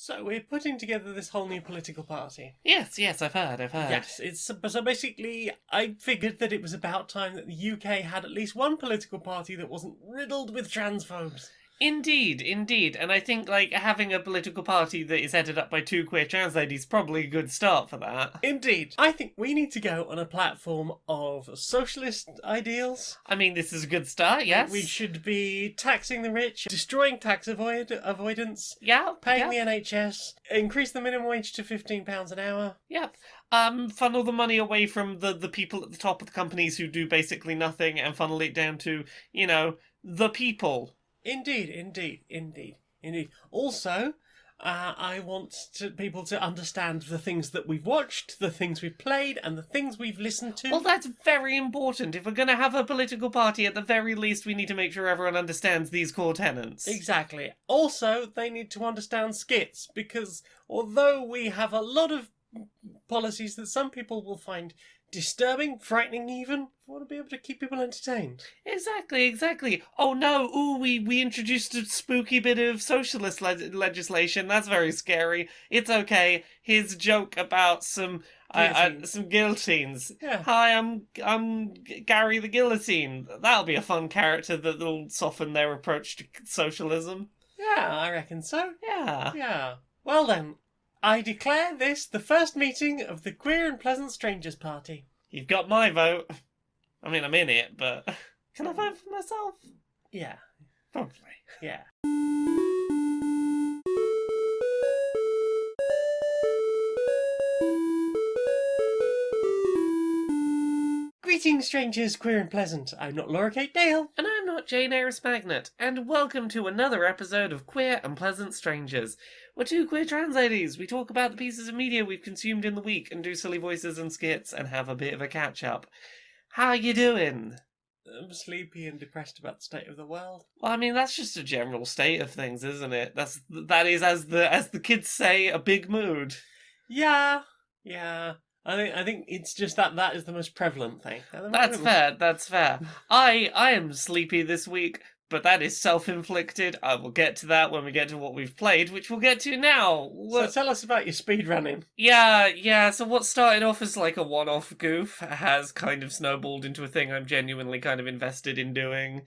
So we're putting together this whole new political party. Yes, I've heard. Yes, so basically I figured that it was about time that the UK had at least one political party that wasn't riddled with transphobes. Indeed. And I think, having a political party that is headed up by two queer trans ladies is probably a good start for that. Indeed. I think we need to go on a platform of socialist ideals. I mean, this is a good start, yes? We should be taxing the rich, destroying tax avoidance, Yeah. paying the NHS, increase the minimum wage to £15 an hour. Yep. Funnel the money away from the people at the top of the companies who do basically nothing and funnel it down to, the people. Indeed. Also, I want people to understand the things that we've watched, the things we've played, and the things we've listened to. Well, that's very important. If we're going to have a political party, at the very least, we need to make sure everyone understands these core tenets. Exactly. Also, they need to understand skits, because although we have a lot of policies that some people will find disturbing, frightening even, we want to be able to keep people entertained. Exactly. Oh no, we introduced a spooky bit of socialist legislation. That's very scary. It's okay. Here's a joke about some guillotines. Yeah. Hi, I'm Gary the Guillotine. That'll be a fun character that'll soften their approach to socialism. Yeah, I reckon so. Yeah. Well then, I declare this the first meeting of the Queer and Pleasant Strangers Party. You've got my vote. I mean, I'm in it, but can I vote for myself? Yeah. Probably. Yeah. Greetings, strangers, queer and pleasant. I'm not Laura Kate Dale. And I'm not Jane Aerith Magnet, and welcome to another episode of Queer and Pleasant Strangers. We're two queer trans ladies. We talk about the pieces of media we've consumed in the week and do silly voices and skits and have a bit of a catch-up. How you doing? I'm sleepy and depressed about the state of the world. Well, I mean, that's just a general state of things, isn't it? That is, as the kids say, a big mood. Yeah. I think it's just that is the most prevalent thing. That's fair. I am sleepy this week, but that is self-inflicted. I will get to that when we get to what we've played, which we'll get to now. So tell us about your speedrunning. Yeah, so what started off as like a one-off goof has kind of snowballed into a thing I'm genuinely kind of invested in doing.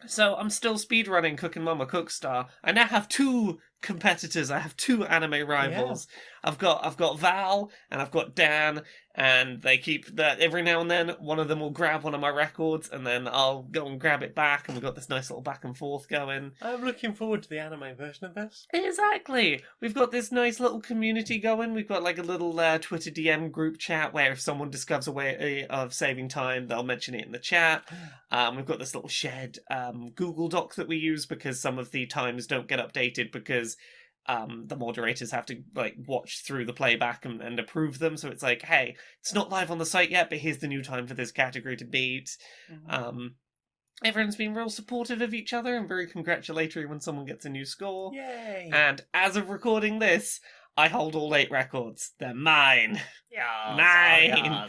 So I'm still speedrunning Cooking Mama Cookstar. I now have two competitors. I have two anime rivals. Yeah. I've got Val and I've got Dan, and they keep that every now and then one of them will grab one of my records and then I'll go and grab it back, and we've got this nice little back and forth going. I'm looking forward to the anime version of this. Exactly. We've got this nice little community going. We've got like a little Twitter DM group chat where if someone discovers a way of saving time, they'll mention it in the chat. We've got this little shared Google Doc that we use because some of the times don't get updated because the moderators have to watch through the playback and approve them. So it's like, hey, it's not live on the site yet, but here's the new time for this category to beat. Mm-hmm. Everyone's been real supportive of each other and very congratulatory when someone gets a new score. Yay! And as of recording this, I hold all 8 records. They're mine. Mine.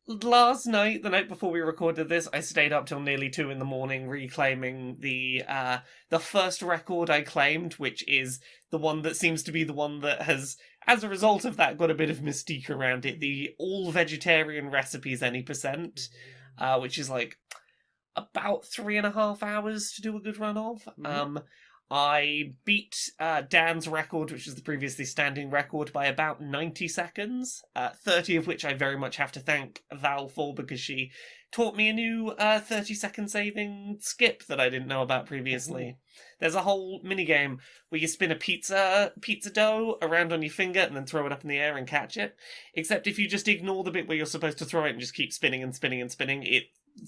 Last night, the night before we recorded this, I stayed up till nearly 2 a.m. reclaiming the first record I claimed, which is the one that seems to be the one that has, as a result of that, got a bit of mystique around it. The all-vegetarian recipes any percent, which is like about 3.5 hours to do a good run of. Mm-hmm. I beat Dan's record, which is the previously standing record, by about 90 seconds, 30 of which I very much have to thank Val for because she taught me a new 30-second saving skip that I didn't know about previously. Mm-hmm. There's a whole minigame where you spin a pizza dough around on your finger and then throw it up in the air and catch it. Except if you just ignore the bit where you're supposed to throw it and just keep spinning, it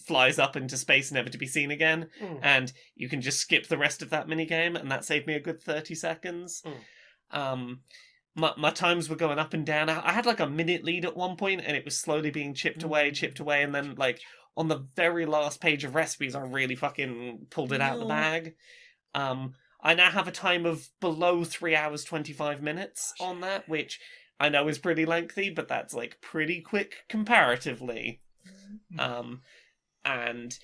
flies up into space never to be seen again, and you can just skip the rest of that minigame, and that saved me a good 30 seconds. My times were going up and down. I had like a minute lead at one point, and it was slowly being chipped away, and then like on the very last page of recipes I really fucking pulled it out of the bag. I now have a time of below 3 hours 25 minutes on that, which I know is pretty lengthy, but that's like pretty quick comparatively. And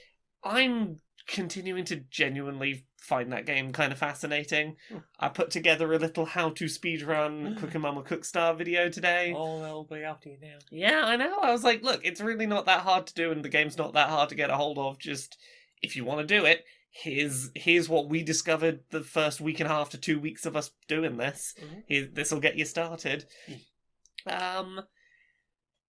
I'm continuing to genuinely find that game kind of fascinating. I put together a little how-to speedrun Cooking Mama Cook Star video today. Oh, they'll be after you now. Yeah, I know. I was like, look, it's really not that hard to do, and the game's not that hard to get a hold of. Just, if you want to do it, here's what we discovered the first week and a half to 2 weeks of us doing this. This'll get you started.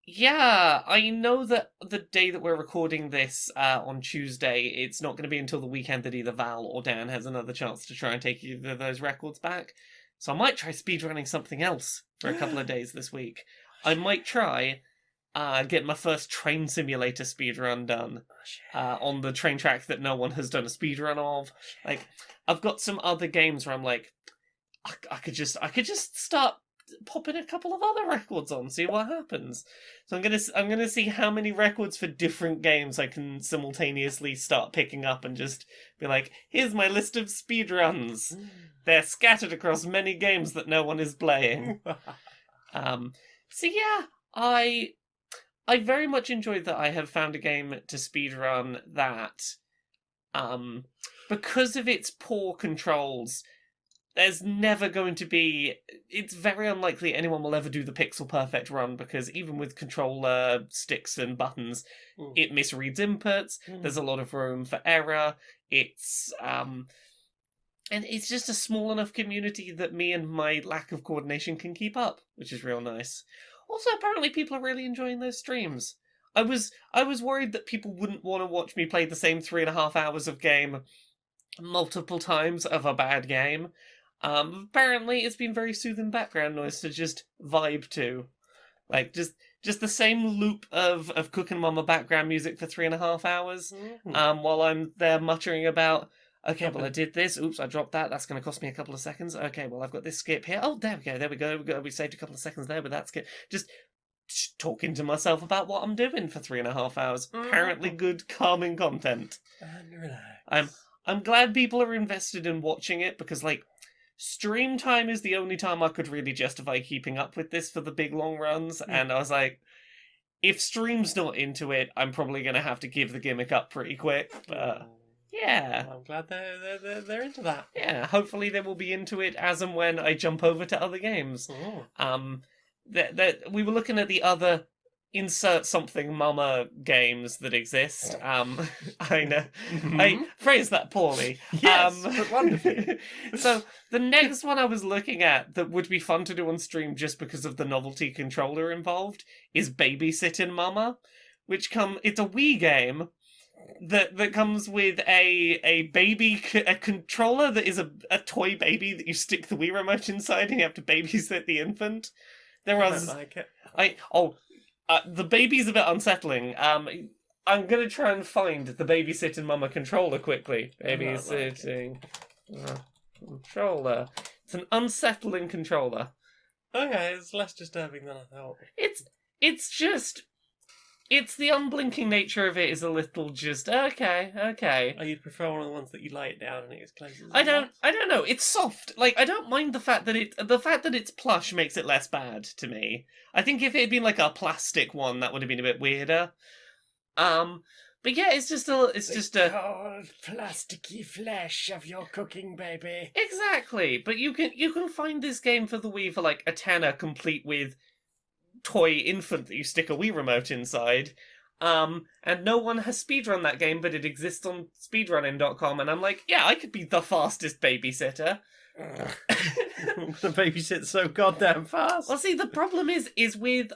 Yeah, I know that the day that we're recording this on Tuesday, it's not going to be until the weekend that either Val or Dan has another chance to try and take either of those records back. So I might try speedrunning something else for a couple of days this week. I might try get my first train simulator speedrun done on the train track that no one has done a speedrun of. Like, I've got some other games where I'm like, I could just start popping a couple of other records on, see what happens. So I'm gonna see how many records for different games I can simultaneously start picking up and just be like, here's my list of speedruns. They're scattered across many games that no one is playing. So yeah, I very much enjoyed that I have found a game to speedrun that, because of its poor controls, there's never going to be... It's very unlikely anyone will ever do the pixel perfect run, because even with controller sticks and buttons, it misreads inputs. There's a lot of room for error. It's... and it's just a small enough community that me and my lack of coordination can keep up, which is real nice. Also, apparently people are really enjoying those streams. I was worried that people wouldn't want to watch me play the same 3.5 hours of game multiple times of a bad game. Apparently it's been very soothing background noise to just vibe to. Like, just the same loop of Cooking Mama background music for 3.5 hours, while I'm there muttering about, okay, well, I did this, oops, I dropped that, that's going to cost me a couple of seconds, okay, well, I've got this skip here, oh, there we go, we saved a couple of seconds there with that skip. Just talking to myself about what I'm doing for 3.5 hours. Apparently good, calming content. And relax. I'm glad people are invested in watching it, because, like, stream time is the only time I could really justify keeping up with this for the big long runs, and I was like, if stream's not into it, I'm probably going to have to give the gimmick up pretty quick, but yeah. Well, I'm glad they're into that. Yeah, hopefully they will be into it as and when I jump over to other games. We were looking at the other insert something mama games that exist. I know. I phrased that poorly. Yes, but wonderfully. So the next one I was looking at that would be fun to do on stream just because of the novelty controller involved is Babysitting Mama, it's a Wii game that comes with a controller that is a toy baby that you stick the Wii remote inside and you have to babysit the infant. I don't like it. The baby's a bit unsettling. I'm gonna try and find the Babysitting Mama controller quickly. Babysitting controller. It's an unsettling controller. Okay, it's less disturbing than I thought. It's the unblinking nature of it is a little just okay. Oh, you'd prefer one of the ones that you lay it down and it gets closer? I don't know. It's soft. Like, I don't mind the fact that it's plush makes it less bad to me. I think if it had been like a plastic one, that would have been a bit weirder. But yeah, it's just a cold, plasticky flesh of your cooking baby. Exactly. But you can find this game for the Wii for like a tenner, complete with toy infant that you stick a Wii remote inside. And no one has speedrun that game, but it exists on speedrunning.com, and I'm like, yeah, I could be the fastest babysitter. The babysit so goddamn fast. Well, see, the problem is with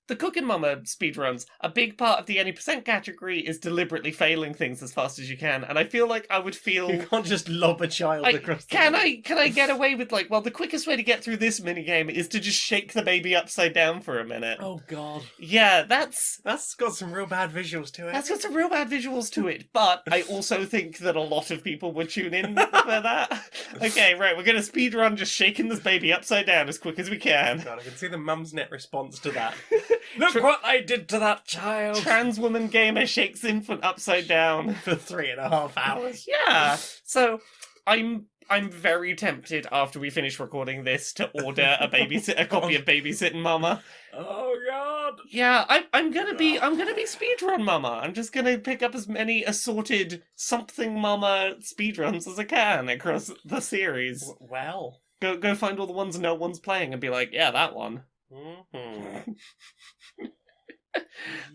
the Cooking Mama speedruns, a big part of the any percent category is deliberately failing things as fast as you can, and I feel like I would feel... You can't just lob a child across the Can I get away with, like, well, the quickest way to get through this minigame is to just shake the baby upside down for a minute. Oh, God. Yeah, that's got some real bad visuals to it. That's got some real bad visuals to it, but I also think that a lot of people would tune in for that. Okay, right, we're going to speedrun just shaking this baby upside down as quick as we can. God, I can see the mum's net response to that. Look what I did to that child! Trans woman gamer shakes infant upside down. For 3.5 hours. Yeah. So I'm I'm very tempted after we finish recording this to order a copy of Babysitting Mama. Oh God! Yeah, I'm gonna be speedrun Mama. I'm just gonna pick up as many assorted something Mama speedruns as I can across the series. Well, Go find all the ones no one's playing and be like, yeah, that one. mm-hmm.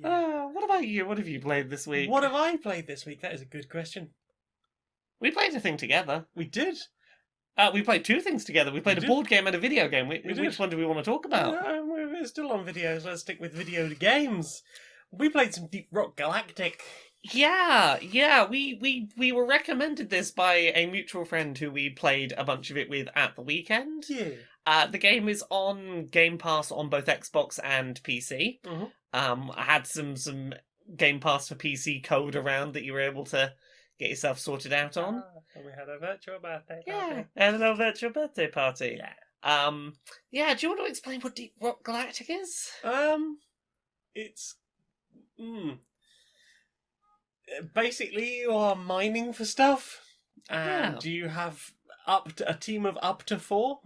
What about you? What have you played this week? What have I played this week? That is a good question. We played a thing together. We did. We played two things together. We played a board game and a video game. Which one do we want to talk about? We're still on videos. Let's stick with video games. We played some Deep Rock Galactic. Yeah. We were recommended this by a mutual friend who we played a bunch of it with at the weekend. Yeah. The game is on Game Pass on both Xbox and PC. Mm-hmm. I had some Game Pass for PC code around that you were able to get yourself sorted out on. And we had a virtual birthday party. Yeah, and a little virtual birthday party. Yeah. Yeah, do you want to explain what Deep Rock Galactic is? It's... Basically, you are mining for stuff, and you have a team of up to 4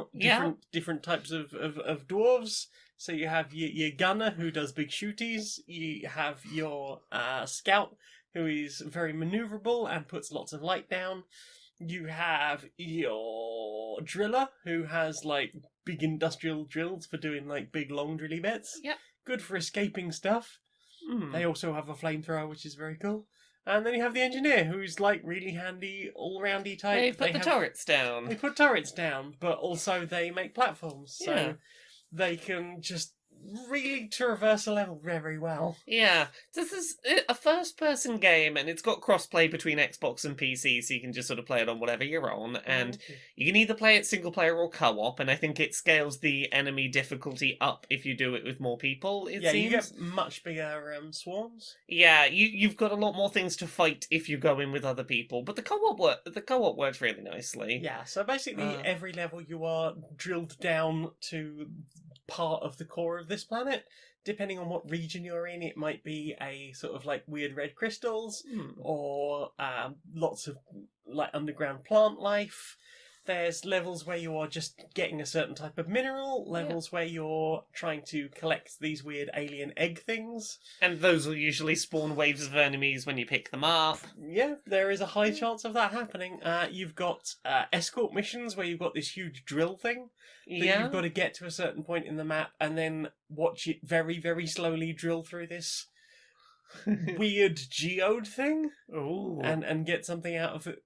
different types of dwarves. So you have your gunner who does big shooties. You have your scout who is very maneuverable and puts lots of light down. You have your driller who has like big industrial drills for doing like big long drilly bits. Yep. Good for escaping stuff. They also have a flamethrower, which is very cool. And then you have the engineer, who's like really handy, all-roundy type. They put the turrets down. They put turrets down, but also they make platforms, so they can just really traverse a level very well. Yeah, this is a first-person game, and it's got cross-play between Xbox and PC, so you can just sort of play it on whatever you're on, and you can either play it single-player or co-op, and I think it scales the enemy difficulty up if you do it with more people, it seems. You get much bigger swarms. Yeah, you've got a lot more things to fight if you go in with other people, but the co-op works really nicely. Yeah, so basically every level you are drilled down to part of the core of this planet. Depending on what region you're in, it might be a sort of like weird red crystals or lots of like underground plant life. There's levels where you are just getting a certain type of mineral, levels where you're trying to collect these weird alien egg things. And those will usually spawn waves of enemies when you pick them up. Yeah, there is a high chance of that happening. You've got escort missions where you've got this huge drill thing that you've got to get to a certain point in the map and then watch it very, very slowly drill through this weird geode thing. Ooh. And get something out of it.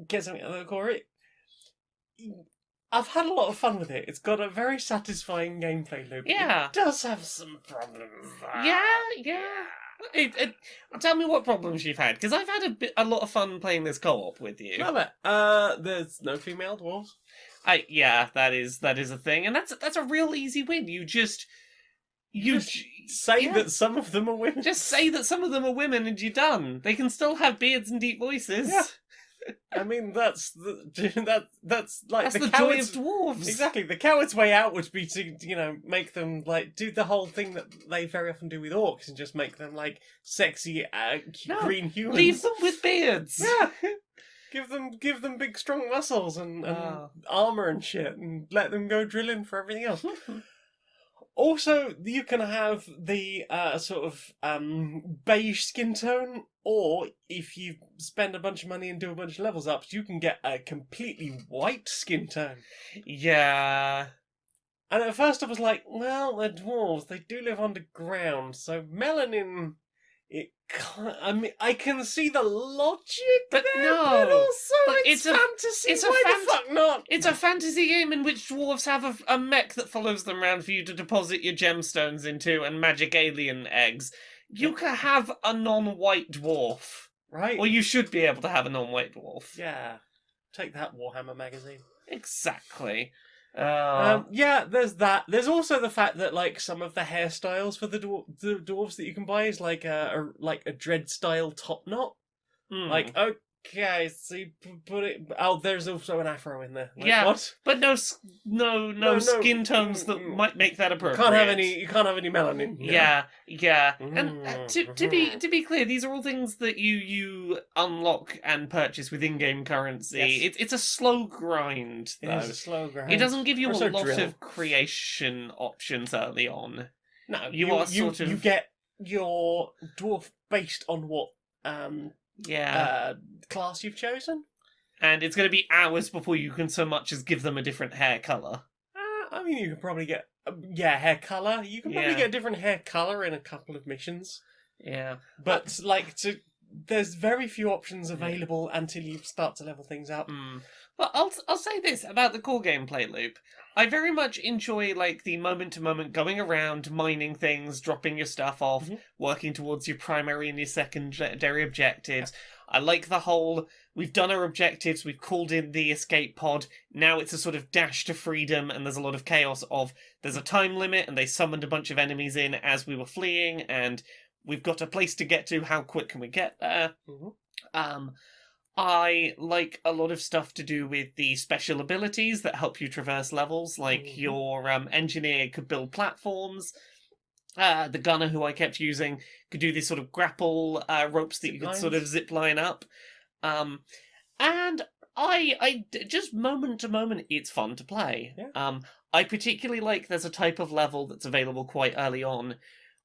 Get something out of the core. I've had a lot of fun with it. It's got a very satisfying gameplay loop. Yeah. It does have some problems. Yeah. Tell me what problems you've had, because I've had a lot of fun playing this co-op with you. Love it. There's no female dwarves. That is a thing, and that's a real easy win. You say that some of them are women. Just say that some of them are women, and you're done. They can still have beards and deep voices. Yeah. I mean, that's like that's the joy of dwarves. Exactly. The coward's way out would be to, make them like do the whole thing that they very often do with orcs and just make them like sexy green humans. Leave them with beards. Yeah. Give them big strong muscles and armor and shit, and let them go drilling for everything else. Also, you can have the sort of beige skin tone, or if you spend a bunch of money and do a bunch of levels ups, you can get a completely white skin tone. Yeah. And at first I was like, well, they're dwarves, they do live underground, so melanin... I can see the logic but there, no. but also it's a fantasy. Why the fuck not? It's a fantasy game in which dwarves have a mech that follows them around for you to deposit your gemstones into and magic alien eggs. You can have a non-white dwarf. Right. Or you should be able to have a non-white dwarf. Yeah. Take that, Warhammer magazine. Exactly. There's that. There's also the fact that like some of the hairstyles for the dwarves that you can buy is like a dread style top knot. Like, Okay, so you put it. Oh, there's also an afro in there. Like, Yeah. What? But no skin tones that might make that You appropriate. can't have any. You can't have any melanin. No. Yeah. And to Mm. be clear, these are all things that you unlock and purchase with in-game currency. Yes. It's a slow grind, It though. is a slow grind. It doesn't give you a Also lot drill. of creation options early on. No, You are sort of- you get your dwarf based on what Yeah. class you've chosen. And it's going to be hours before you can so much as give them a different hair colour. I mean, you can probably get hair color. You can probably Yeah. get a different hair color in a couple of missions, Yeah. but there's very few options available until you start to level things up. Well, I'll say this about the core gameplay loop. I very much enjoy like the moment to moment going around, mining things, dropping your stuff off, Mhm. working towards your primary and your secondary objectives. I like the whole, we've done our objectives, we've called in the escape pod, now it's a sort of dash to freedom, and there's a lot of chaos of, there's a time limit, and they summoned a bunch of enemies in as we were fleeing, and we've got a place to get to, how quick can we get there? Mhm. I like a lot of stuff to do with the special abilities that help you traverse levels, like Mhm. your engineer could build platforms. The gunner, who I kept using, could do these sort of grapple ropes that Zip you could lines. sort of zip line up. And just moment to moment, it's fun to play. Yeah. I particularly like there's a type of level that's available quite early on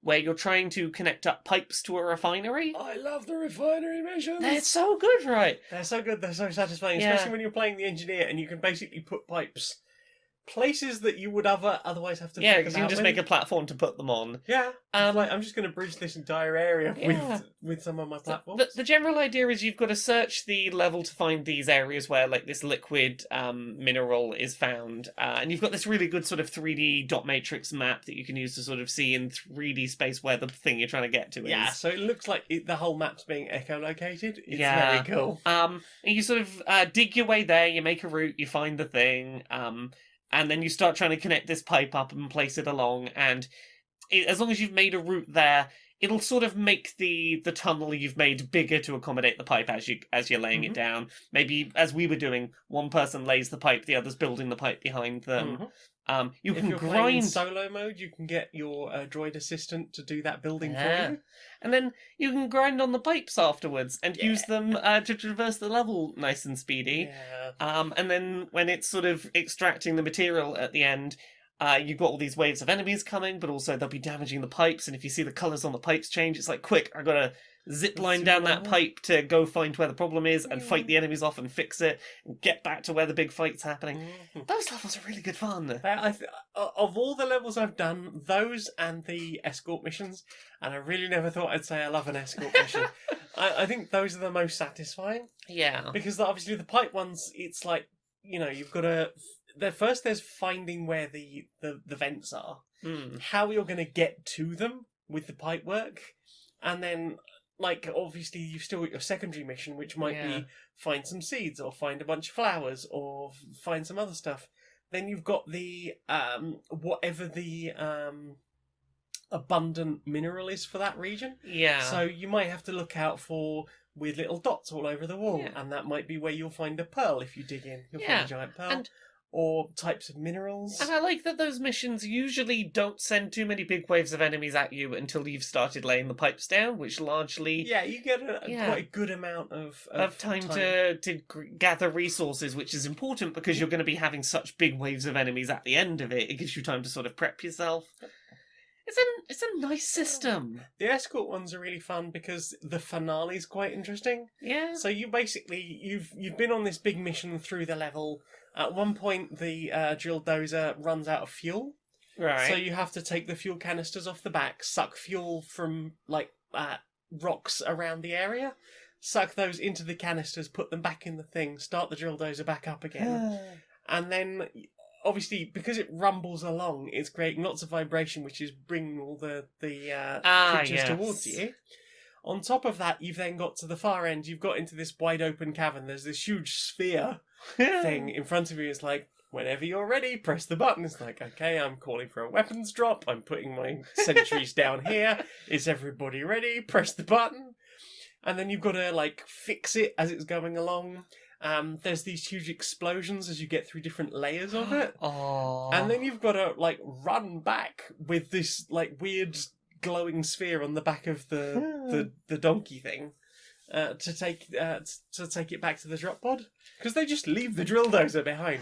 where you're trying to connect up pipes to a refinery. I love the refinery missions. They're so good, right? They're so good. They're so satisfying, Yeah. especially when you're playing the engineer and you can basically put pipes places that you would otherwise have to. Yeah, fuck because you can about just with. make a platform to put them on. Yeah. Um, Like I'm just going to bridge this entire area Yeah. with some of my platforms. The general idea is you've got to search the level to find these areas where like this liquid mineral is found, and you've got this really good sort of 3D dot matrix map that you can use to sort of see in 3D space where the thing you're trying to get to is. Yeah, so it looks like the whole map's being echolocated. It's Yeah. very cool. And you sort of dig your way there, you make a route, you find the thing, and then you start trying to connect this pipe up and place it along, and as long as you've made a route there, it'll sort of make the tunnel you've made bigger to accommodate the pipe as you're laying it Mhm. down. Maybe, as we were doing, one person lays the pipe, the other's building the pipe behind them. Mhm. You If can you're playing in grind, solo mode, you can get your droid assistant to do that building Yeah. for you. and then you can grind on the pipes afterwards and use Yeah. them to traverse the level nice and speedy. Yeah. And then when it's sort of extracting the material at the end, you've got all these waves of enemies coming, but also they'll be damaging the pipes. And if you see the colours on the pipes change, it's like, quick, I gotta zip line Zoom down that over. pipe to go find where the problem is and fight Yeah. the enemies off and fix it and get back to where the big fight's happening. Mhm. Those levels are really good fun. Of all the levels I've done, those and the escort missions, and I really never thought I'd say I love an escort mission. I think those are the most satisfying Yeah. because obviously the pipe ones, it's like you've got to. There's finding where the vents are, Mm. how you're going to get to them with the pipe work, and then like obviously you've still got your secondary mission, which might Yeah. be find some seeds or find a bunch of flowers or find some other stuff. Then you've got the whatever the abundant mineral is for that region. Yeah. So you might have to look out for weird little dots all over the wall, Yeah. and that might be where you'll find a pearl if you dig in. You'll Yeah, find a giant pearl. and- Or types of minerals. And I like that those missions usually don't send too many big waves of enemies at you until you've started laying the pipes down, which largely Yeah, you get a Yeah. quite a good amount of time to gather resources, which is important because you're going to be having such big waves of enemies at the end of it. It gives you time to sort of prep yourself. It's a nice system. The escort ones are really fun because the finale is quite interesting. Yeah. So you basically you've been on this big mission through the level. At one point, the drill dozer runs out of fuel, Right. so you have to take the fuel canisters off the back, suck fuel from like rocks around the area, suck those into the canisters, put them back in the thing, start the drill dozer back up again, and then obviously because it rumbles along, it's creating lots of vibration, which is bringing all the creatures yes. towards you. On top of that, you've then got to the far end. You've got into this wide open cavern. There's this huge sphere thing in front of you. It's like, whenever you're ready, press the button. It's like, okay, I'm calling for a weapons drop. I'm putting my sentries down here. Is everybody ready? Press the button. and then you've got to like fix it as it's going along. There's these huge explosions as you get through different layers of it. Oh. And then you've got to like run back with this like weird glowing sphere on the back of the donkey thing to take it back to the drop pod, because they just leave the drill dozer behind.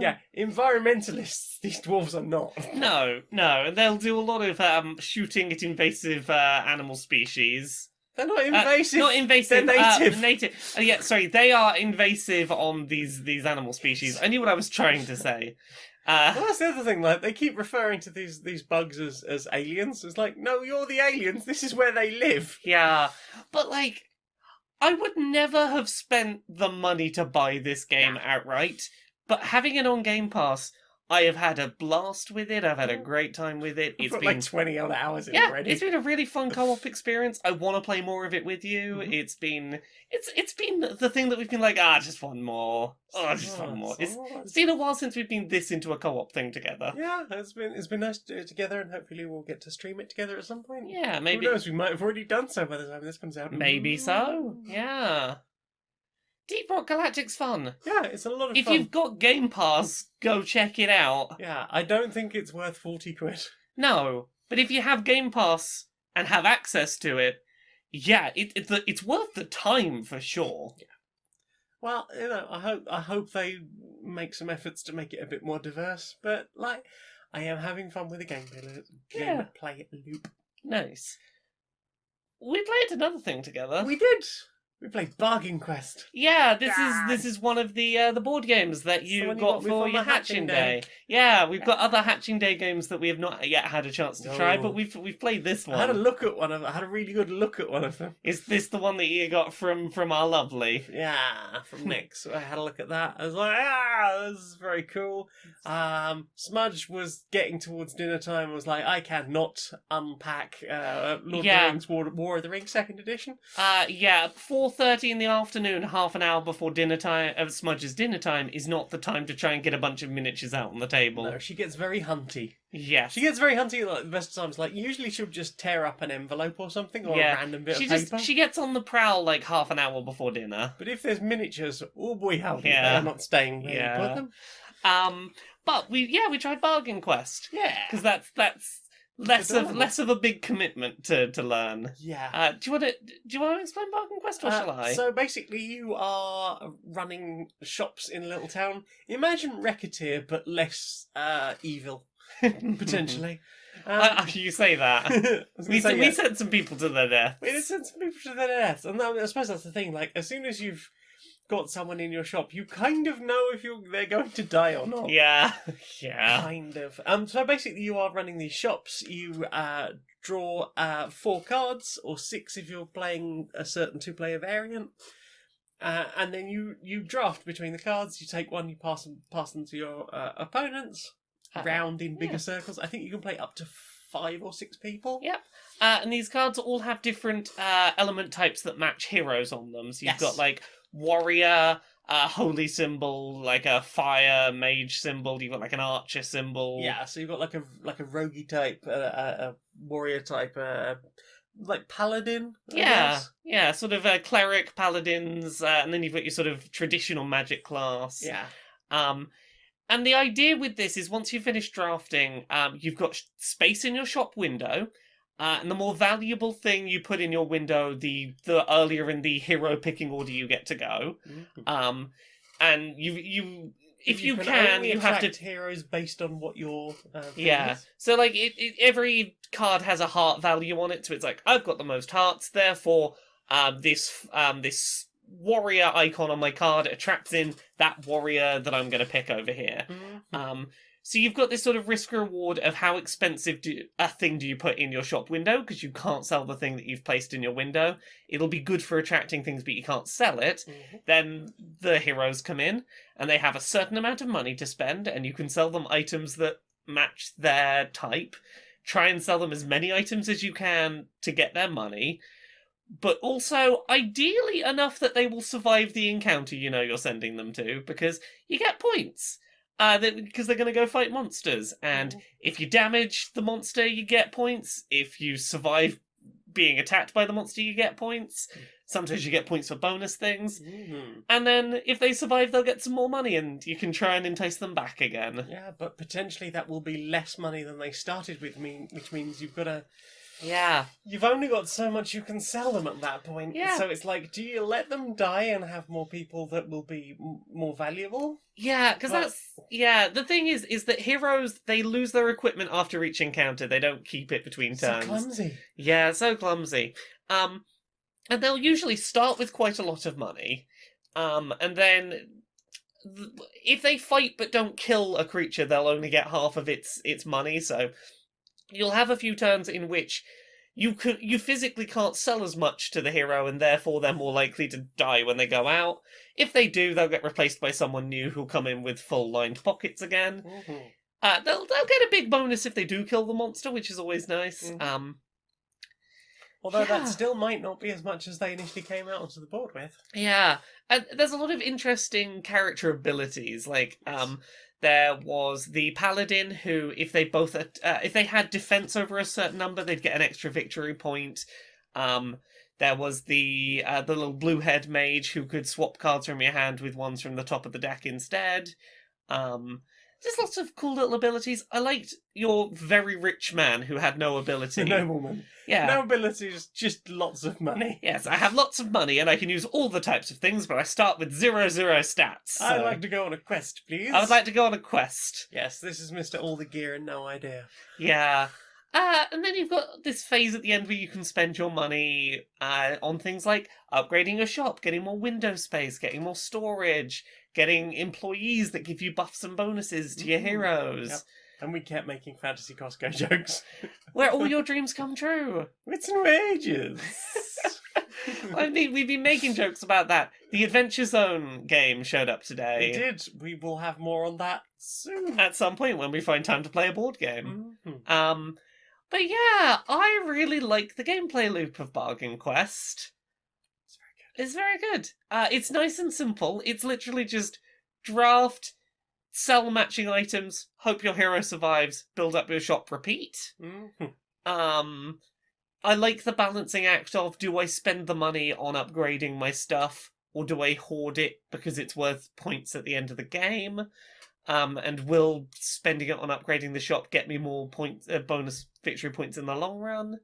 Yeah, environmentalists, these dwarves are not. No, and they'll do a lot of shooting at invasive animal species. They're not invasive. Not invasive. They're native. Native. Yeah, sorry. They are invasive on these animal species. I knew what I was trying to say. Well, that's the other thing. Like, they keep referring to these bugs as aliens. It's like, no, you're the aliens. This is where they live. Yeah, but like, I would never have spent the money to buy this game outright. But having it on Game Pass, I have had a blast with it. I've had a great time with it. It's been like 20 odd hours in already. It's been a really fun co-op experience. I want to play more of it with you. Mm-hmm. It's been the thing that we've been like, just one more. Just one more. It's been a while since we've been this into a co-op thing together. Yeah, it's been nice to do it together, and hopefully we'll get to stream it together at some point. Yeah, maybe. Who knows? We might have already done so by the time this comes out. Maybe so. Yeah. Deep Rock Galactic's fun. Yeah, it's a lot of fun. If you've got Game Pass, go check it out. Yeah, I don't think it's worth 40 quid. No, but if you have Game Pass and have access to it, yeah, it's worth the time for sure. Yeah. Well, you know, I hope they make some efforts to make it a bit more diverse. But like, I am having fun with the gameplay loop. Nice. We played another thing together. We did. We played Bargain Quest. Yeah, this is one of the board games that you got for your hatching day. Yeah, we've got other hatching day games that we have not yet had a chance to try, but we've played this one. I had a look at one of them. I had a really good look at one of them. Is this the one that you got from our lovely? Yeah, from Nick. So I had a look at that. I was like, this is very cool. Smudge was getting towards dinner time. I was like, I cannot unpack Lord of the Rings War of the Rings 2nd edition. 4:30 in the afternoon, half an hour before dinner time, Smudge's dinner time, is not the time to try and get a bunch of miniatures out on the table. No, she gets very hunty. Yes. She gets very hunty like the best of times. Like, usually she'll just tear up an envelope or something, or a random bit of paper. She gets on the prowl like half an hour before dinner. But if there's miniatures, oh boy, how they're not staying where you put them. But we tried Bargain Quest. Yeah. Because that's less of a big commitment to learn. Yeah. Do you want to explain Bargain Quest, or shall I? So basically, you are running shops in a little town. Imagine Racketeer, but less evil, potentially. You say that. we sent some people to their death. We did send some people to their deaths, and I suppose that's the thing. Like, as soon as you've got someone in your shop, you kind of know if they're going to die or not. Yeah. Kind of. So basically, you are running these shops. You draw 4 cards, or 6 if you're playing a certain 2-player variant. And then you draft between the cards. You take one, you pass them to your opponents, round in bigger circles. I think you can play up to 5 or 6 people. Yep. And these cards all have different element types that match heroes on them. So you've got like warrior, holy symbol, like a fire mage symbol. You've got like an archer symbol. Yeah. So you've got like a roguey type, a warrior type, like paladin. I guess. Sort of cleric, paladins, and then you've got your sort of traditional magic class. Yeah. And the idea with this is once you finish drafting, you've got space in your shop window, and the more valuable thing you put in your window, the earlier in the hero picking order you get to go. Mm-hmm. And if you can, you have to heroes based on what your is. So like every card has a heart value on it, so it's like I've got the most hearts, therefore this warrior icon on my card attracts in that warrior that I'm going to pick over here. Mm-hmm. So you've got this sort of risk reward of how expensive do you put in your shop window, because you can't sell the thing that you've placed in your window. It'll be good for attracting things, but you can't sell it. Mm-hmm. Then the heroes come in and they have a certain amount of money to spend, and you can sell them items that match their type. Try and sell them as many items as you can to get their money, but also ideally enough that they will survive the encounter you're sending them to, because you get points. Because they're going to go fight monsters, and if you damage the monster, you get points. If you survive being attacked by the monster, you get points. Sometimes you get points for bonus things. And then if they survive, they'll get some more money, and you can try and entice them back again. Yeah, but potentially that will be less money than they started with, which means you've got to... Yeah. You've only got so much you can sell them at that point. Yeah. So it's like, do you let them die and have more people that will be more valuable? Yeah, because that's... Yeah, the thing is that heroes, they lose their equipment after each encounter. They don't keep it between turns. So clumsy. Yeah, so clumsy. And they'll usually start with quite a lot of money. And then... if they fight but don't kill a creature, they'll only get half of its money, so... You'll have a few turns in which you physically can't sell as much to the hero, and therefore they're more likely to die when they go out. If they do, they'll get replaced by someone new who'll come in with full lined pockets again. They'll get a big bonus if they do kill the monster, which is always nice. Although that still might not be as much as they initially came out onto the board with. Yeah, and there's a lot of interesting character abilities, like there was the paladin who, if they had defense over a certain number, they'd get an extra victory point. There was the little blue-haired mage who could swap cards from your hand with ones from the top of the deck instead. Just lots of cool little abilities. I liked your very rich man who had no ability. The nobleman. Yeah. No abilities, just lots of money. Yes, I have lots of money and I can use all the types of things, but I start with 0 stats. So... I'd like to go on a quest, please. I would like to go on a quest. Yes, this is Mr. All the Gear and No Idea. Yeah. And then you've got this phase at the end where you can spend your money on things like upgrading your shop, getting more window space, getting more storage, getting employees that give you buffs and bonuses to your heroes. Yep. And we kept making Fantasy Costco jokes. Where all your dreams come true. It's in wages. I mean, we've been making jokes about that. The Adventure Zone game showed up today. We did. We will have more on that soon. At some point when we find time to play a board game. But yeah, I really like the gameplay loop of Bargain Quest. It's very good. It's nice and simple. It's literally just draft, sell matching items, hope your hero survives, build up your shop, repeat. I like the balancing act of, do I spend the money on upgrading my stuff, or do I hoard it because it's worth points at the end of the game? And will spending it on upgrading the shop get me more points, bonus victory points in the long run?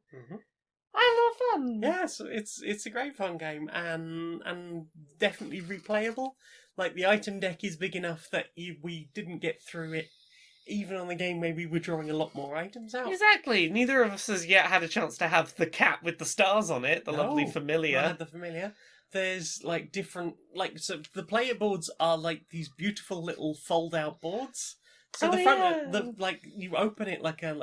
I love fun. Yes, it's a great fun game and definitely replayable. Like, the item deck is big enough that we didn't get through it even on the game where we were drawing a lot more items out. Exactly. Neither of us has yet had a chance to have the cat with the stars on it, the lovely familiar. I had the familiar. There's like different, like, so the player boards are like these beautiful little fold out boards. So the front, like, you open it like a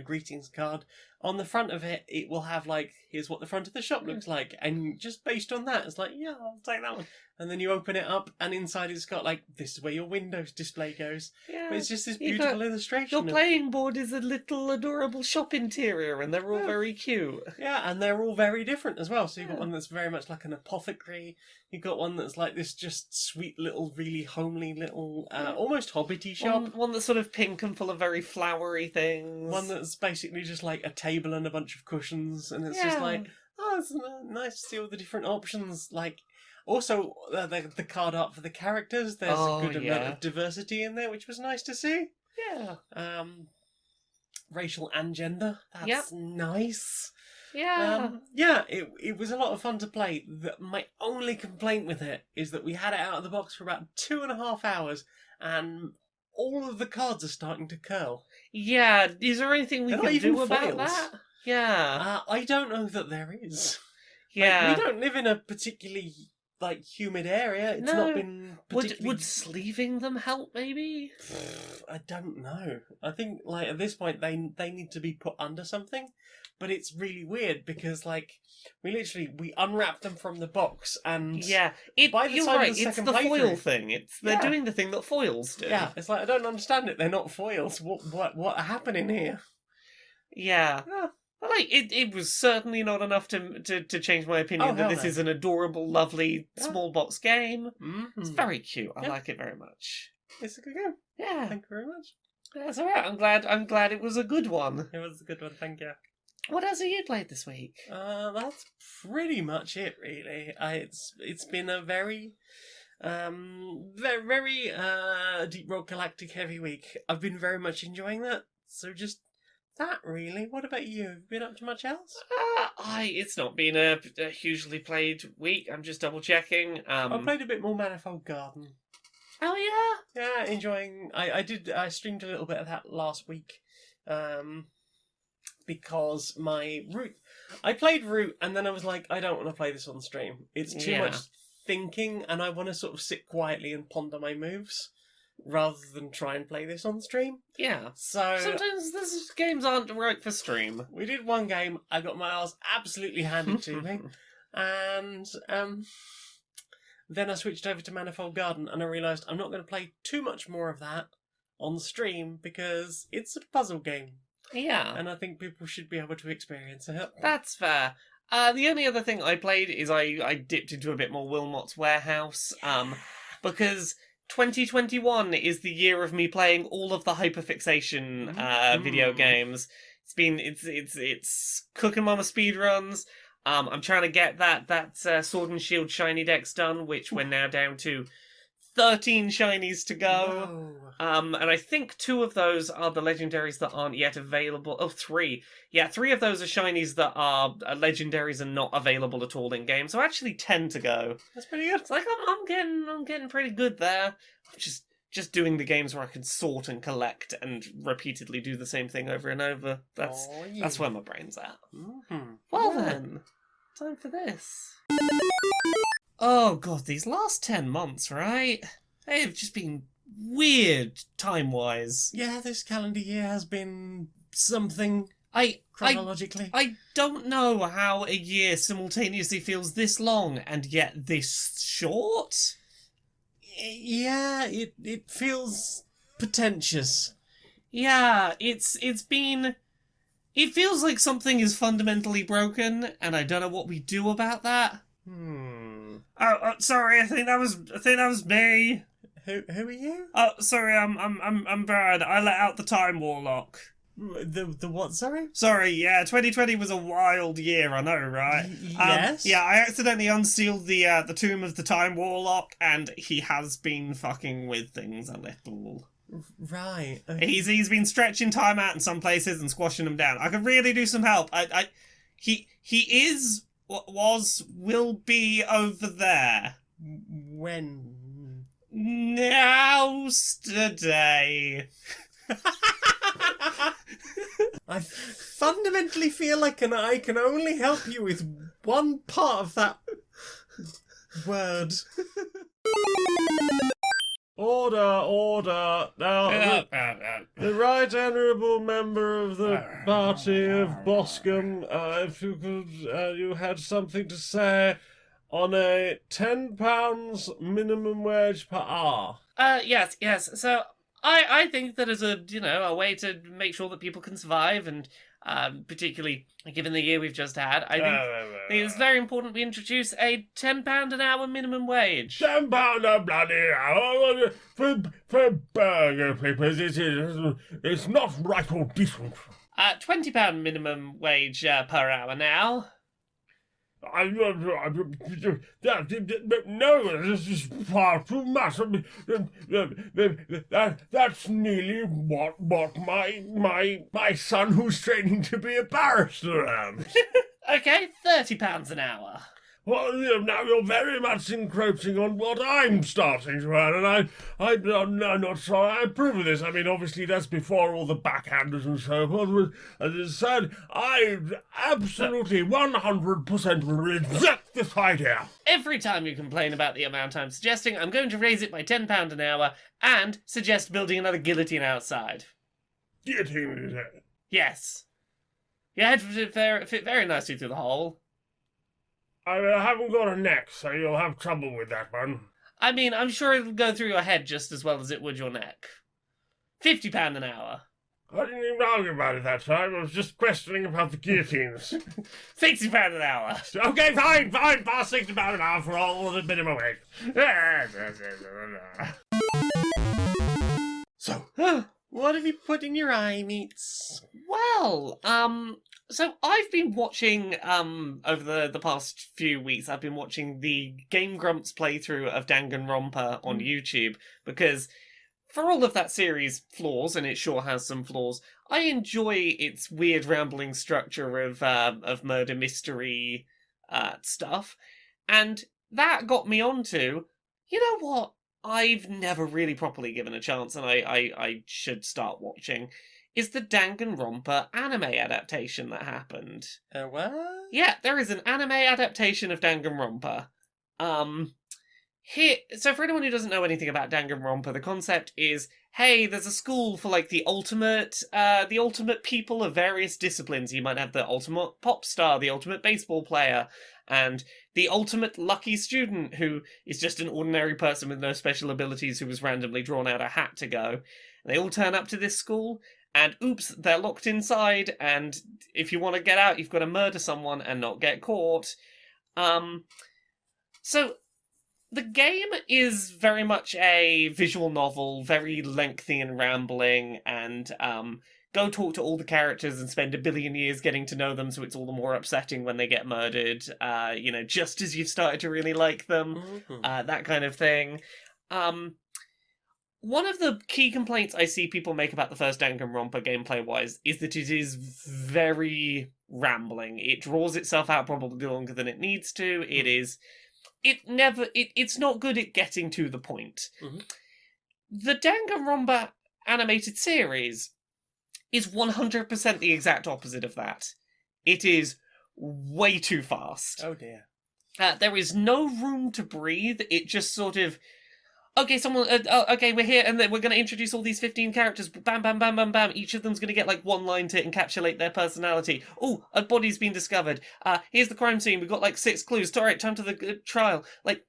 greetings card. On the front of it, it will have like, here's what the front of the shop looks like, and just based on that, it's like, yeah, I'll take that one. And then you open it up, and inside it's got like, this is where your Windows display goes. Yeah, but it's just this beautiful illustration. Your playing board is a little adorable shop interior, and they're all very cute. Yeah, and they're all very different as well. So you've got one that's very much like an apothecary. You've got one that's like this just sweet little, really homely little, almost hobbity shop. One that's sort of pink and full of very flowery things. One that's basically just like a table and a bunch of cushions, and it's just like, oh, it's nice to see all the different options. Like, also the card art for the characters. There's a good amount of diversity in there, which was nice to see. Yeah. Racial and gender. That's nice. Yeah. It was a lot of fun to play. My only complaint with it is that we had it out of the box for about 2.5 hours, and all of the cards are starting to curl. Yeah, is there anything we can do about that? Yeah. I don't know that there is. Yeah. Like, we don't live in a particularly, like, humid area. It's not been particularly... Would sleeving them help, maybe? I don't know. I think, like, at this point, they need to be put under something. But it's really weird because, like, we unwrap them from the box, and by the time of the second playthrough, foil thing. They're doing the thing that foils do. Yeah, it's like, I don't understand it. They're not foils. What happening here? Yeah. But, like, it was certainly not enough to change my opinion that this is an adorable, lovely, small box game. It's very cute. I like it very much. It's a good game. Yeah. Thank you very much. That's alright. I'm glad it was a good one. It was a good one, thank you. What else have you played this week? That's pretty much it, really. It's been a very Deep Rock Galactic heavy week. I've been very much enjoying that. So just that, really. What about you? Have you been up to much else? It's not been a hugely played week. I'm just double checking. I played a bit more Manifold Garden. Oh yeah. Yeah, enjoying. I streamed a little bit of that last week. Because I played Root, and then I was like, I don't want to play this on stream. It's too much thinking, and I want to sort of sit quietly and ponder my moves rather than try and play this on stream. Yeah. So sometimes these games aren't right for stream. We did one game. I got my ass absolutely handed to me, and then I switched over to Manifold Garden, and I realised I'm not going to play too much more of that on stream because it's a puzzle game. Yeah. And I think people should be able to experience it. That's fair. The only other thing I played is I dipped into a bit more Wilmot's Warehouse, because 2021 is the year of me playing all of the hyperfixation video games. It's Cooking Mama speedruns. I'm trying to get that Sword and Shield shiny decks done, which we're now down to 13 shinies to go. Whoa. And I think 2 of those are the legendaries that aren't yet available. Oh, 3. Yeah, 3 of those are shinies that are legendaries and not available at all in game. So actually 10 to go. That's pretty good. It's like I'm getting pretty good there. I'm just doing the games where I can sort and collect and repeatedly do the same thing over and over. That's where my brain's at. Mm-hmm. Well then, time for this. Oh god, these last 10 months, right? They've just been weird time-wise. Yeah, this calendar year has been something chronologically. I don't know how a year simultaneously feels this long and yet this short. Yeah, it feels pretentious. Yeah, it feels like something is fundamentally broken, and I don't know what we do about that. Oh, sorry. I think that was me. Who are you? Oh, sorry. I'm Brad. I let out the Time Warlock. The what? Sorry. Sorry. Yeah, 2020 was a wild year. I know, right? Yes. Yeah, I accidentally unsealed the Tomb of the Time Warlock, and he has been fucking with things a little. Right. Okay. He's been stretching time out in some places and squashing them down. I could really do some help. He will be over there. When? Now, today. I fundamentally feel like I can only help you with one part of that word. Order. Now, the Right Honourable Member of the Party of Boscombe, if you could, you had something to say on a £10 minimum wage per hour. Yes. So I think that as a way to make sure that people can survive, and particularly given the year we've just had, I think it's very important we introduce a £10 an hour minimum wage. £10 a bloody hour for burger papers. It's not right or decent. £20 minimum wage per hour now. No, this is far too much. That's nearly what my son, who's training to be a barrister, earns. Okay, £30 an hour. Well, now you're very much encroaching on what I'm starting to earn, and I'm not sure I approve of this. I mean, obviously, that's before all the backhanders and so forth. As I said, I absolutely 100% reject this idea. Every time you complain about the amount I'm suggesting, I'm going to raise it by £10 an hour and suggest building another guillotine outside. Guillotine, is it? Yes. Your head would fit very nicely through the hole. I haven't got a neck, so you'll have trouble with that one. I mean, I'm sure it'll go through your head just as well as it would your neck. £50 an hour. I didn't even argue about it that time. I was just questioning about the guillotines. £60 an hour. Okay, fine. Pass £60 an hour for all the minimum wage. So, what have you put in your eye meats? Well, So I've been watching over the past few weeks. I've been watching the Game Grumps playthrough of Danganronpa on YouTube because, for all of that series' flaws, and it sure has some flaws, I enjoy its weird rambling structure of murder mystery stuff, and that got me onto. You know what? I've never really properly given a chance, and I should start watching. Is the Danganronpa anime adaptation that happened? What? Yeah, there is an anime adaptation of Danganronpa. So for anyone who doesn't know anything about Danganronpa, the concept is, hey, there's a school for like the ultimate people of various disciplines. You might have the ultimate pop star, the ultimate baseball player, and the ultimate lucky student who is just an ordinary person with no special abilities who was randomly drawn out a hat to go. And they all turn up to this school, and oops, they're locked inside, and if you want to get out, you've got to murder someone and not get caught. So the game is very much a visual novel, very lengthy and rambling, and go talk to all the characters and spend a billion years getting to know them, so it's all the more upsetting when they get murdered, just as you've started to really like them, that kind of thing. One of the key complaints I see people make about the first Danganronpa gameplay-wise is that it is very rambling. It draws itself out probably longer than it needs to. It's not good at getting to the point. Mm-hmm. The Danganronpa animated series is 100% the exact opposite of that. It is way too fast. Oh dear. There is no room to breathe. It just sort of... Okay, okay, we're here, and then we're going to introduce all these 15 characters. Bam, bam, bam, bam, bam. Each of them's going to get, like, one line to encapsulate their personality. Oh, a body's been discovered. Here's the crime scene. We've got, like, 6 clues. All right, time to the trial. Like,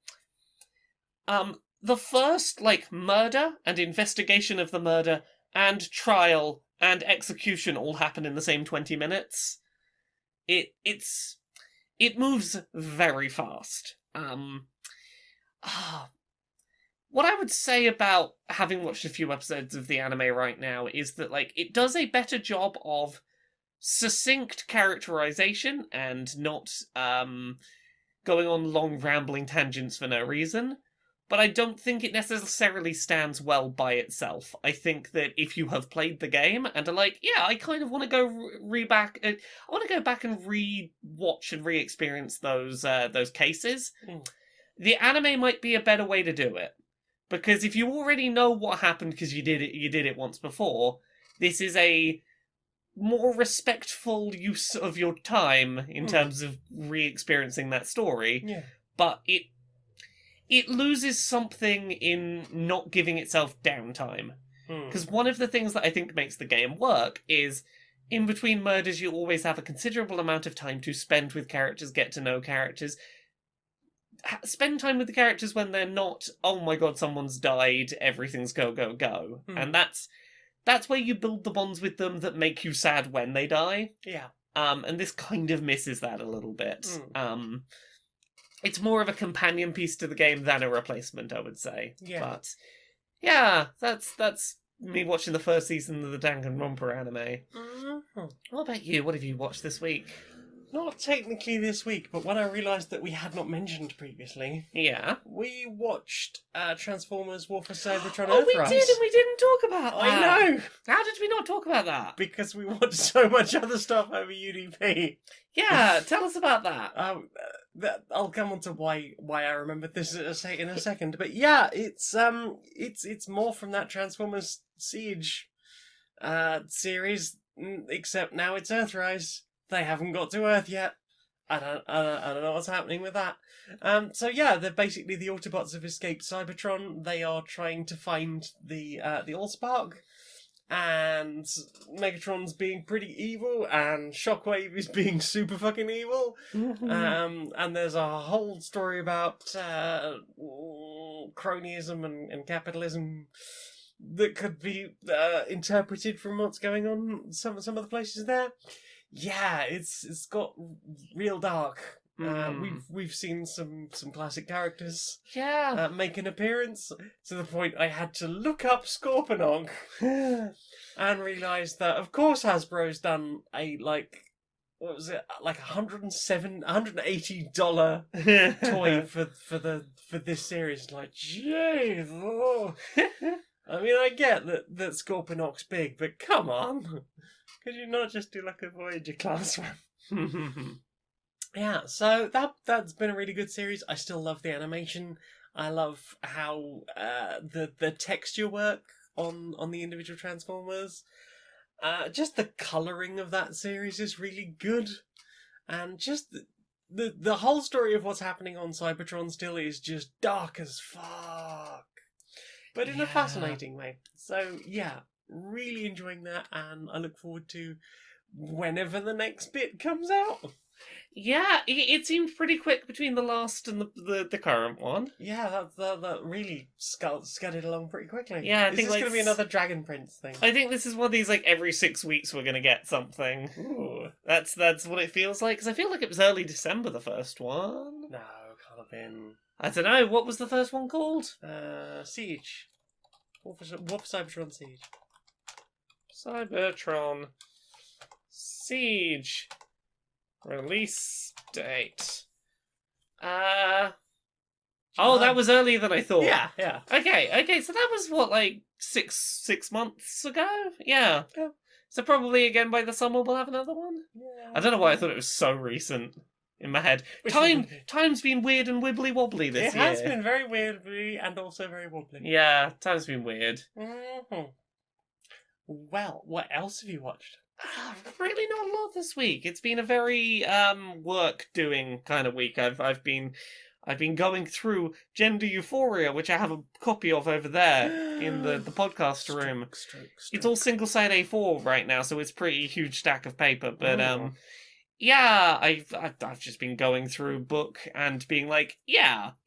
the first, like, murder and investigation of the murder and trial and execution all happen in the same 20 minutes. It moves very fast. What I would say about having watched a few episodes of the anime right now is that, like, it does a better job of succinct characterization and not going on long rambling tangents for no reason, but I don't think it necessarily stands well by itself. I think that if you have played the game and are like, yeah, I kind of want to go I want to go back and re-watch and re-experience those cases, the anime might be a better way to do it. Because if you already know what happened because you did it once before, this is a more respectful use of your time in terms of re-experiencing that story. Yeah. But it loses something in not giving itself downtime. Because one of the things that I think makes the game work is, in between murders, you always have a considerable amount of time to spend with characters, get to know characters. Spend time with the characters when they're not, oh my god, someone's died, everything's go, go, go. And that's where you build the bonds with them that make you sad when they die. Yeah. And this kind of misses that a little bit. It's more of a companion piece to the game than a replacement, I would say. Yeah. But yeah, that's me watching the first season of the Danganronpa anime. What about you? What have you watched this week? Not technically this week, but when I realised that we had not mentioned previously, Yeah. we watched Transformers War for Cybertron Oh, Earthrise. we did, and we didn't talk about that. I know! How did we not talk about that? Because we watched so much other stuff over UDP. Yeah, tell us about that. I'll come on to why I remembered this in a second. But yeah, it's more from that Transformers Siege series, except now it's Earthrise. They haven't got to Earth yet. I don't know what's happening with that. So yeah, they're basically the Autobots have escaped Cybertron. They are trying to find the Allspark, and Megatron's being pretty evil, and Shockwave is being super fucking evil. And there's a whole story about cronyism and capitalism that could be interpreted from what's going on some of the places there. Yeah, it's got real dark. We've seen some classic characters make an appearance, to the point I had to look up Scorponok and realise that of course Hasbro's done a what was it, like $180 toy for this series. Like, jeez. Oh. I mean, I get that Scorponok's big, but come on. Could you not just do like a Voyager class one? Yeah, so that's been a really good series. I still love the animation. I love how the texture work on the individual Transformers. Just the colouring of that series is really good. And just the whole story of what's happening on Cybertron still is just dark as fuck. But in a fascinating way. So, yeah, really enjoying that, and I look forward to whenever the next bit comes out. Yeah, it seemed pretty quick between the last and the current one. Yeah, that really scudded along pretty quickly. Yeah, I Is think this going to be another Dragon Prince thing? I think this is one of these, like, every 6 weeks we're going to get something. Ooh. That's what it feels like, because I feel like it was early December, the first one. No, can't have been. I don't know, what was the first one called? Siege. What for Cybertron Siege? Cybertron Siege. Release date. Oh, that was earlier than I thought. Yeah. Okay, so that was what, like, six months ago? Yeah. Yeah. So probably again by the summer we'll have another one? Yeah. I don't know why I thought it was so recent in my head. Time's been weird and wibbly wobbly this year. It has been very weirdly and also very wobbly. Yeah, time's been weird. Mm-hmm. Well, what else have you watched? Really not a lot this week. It's been a very work doing kind of week. I've been going through Gender Euphoria, which I have a copy of over there in the podcast room. Stroke. It's all single side A4 right now, so it's a pretty huge stack of paper. But yeah, I've just been going through book and being like,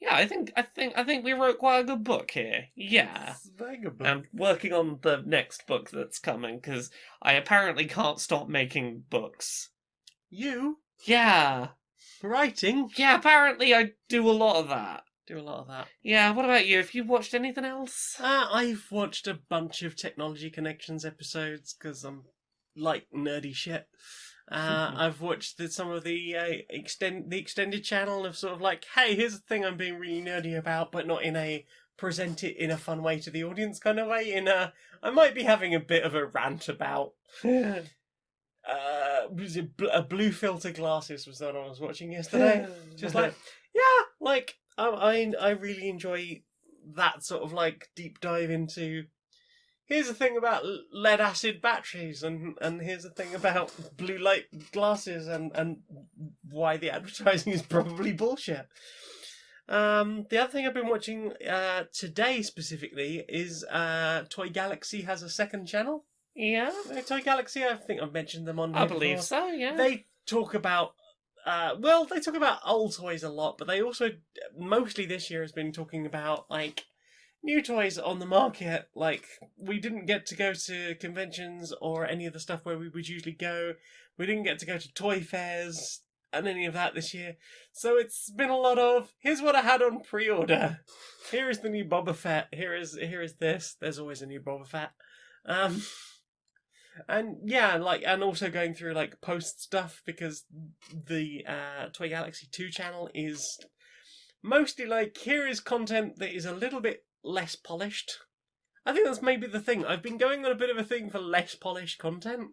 I think we wrote quite a good book here. Yeah. It's a very good book. I'm working on the next book that's coming because I apparently can't stop making books. You Yeah. writing? Yeah, apparently I do a lot of that. that. Yeah, what about you? Have you watched anything else? I've watched a bunch of Technology Connections episodes because I'm like nerdy shit. I've watched some of the extended channel of sort of like, hey, here's a thing I'm being really nerdy about, but not in a present it in a fun way to the audience kind of way. I might be having a bit of a rant about. Was it blue filter glasses was the one I was watching yesterday. Just like, yeah, like I really enjoy that sort of like deep dive into. Here's the thing about lead acid batteries, and here's the thing about blue light glasses, and why the advertising is probably bullshit. The other thing I've been watching today specifically is Toy Galaxy has a second channel. Yeah? Toy Galaxy, I think I've mentioned them on here I believe before. so, yeah. They talk about they talk about old toys a lot, but they also mostly this year has been talking about like new toys on the market. Like, we didn't get to go to conventions or any of the stuff where we would usually go. We didn't get to go to toy fairs and any of that this year. So it's been a lot of, here's what I had on pre-order. Here is the new Boba Fett. Here is this. There's always a new Boba Fett. And yeah, like, and also going through like post stuff, because the Toy Galaxy 2 channel is mostly like, here is content that is a little bit less polished. I think that's maybe the thing. I've been going on a bit of a thing for less polished content.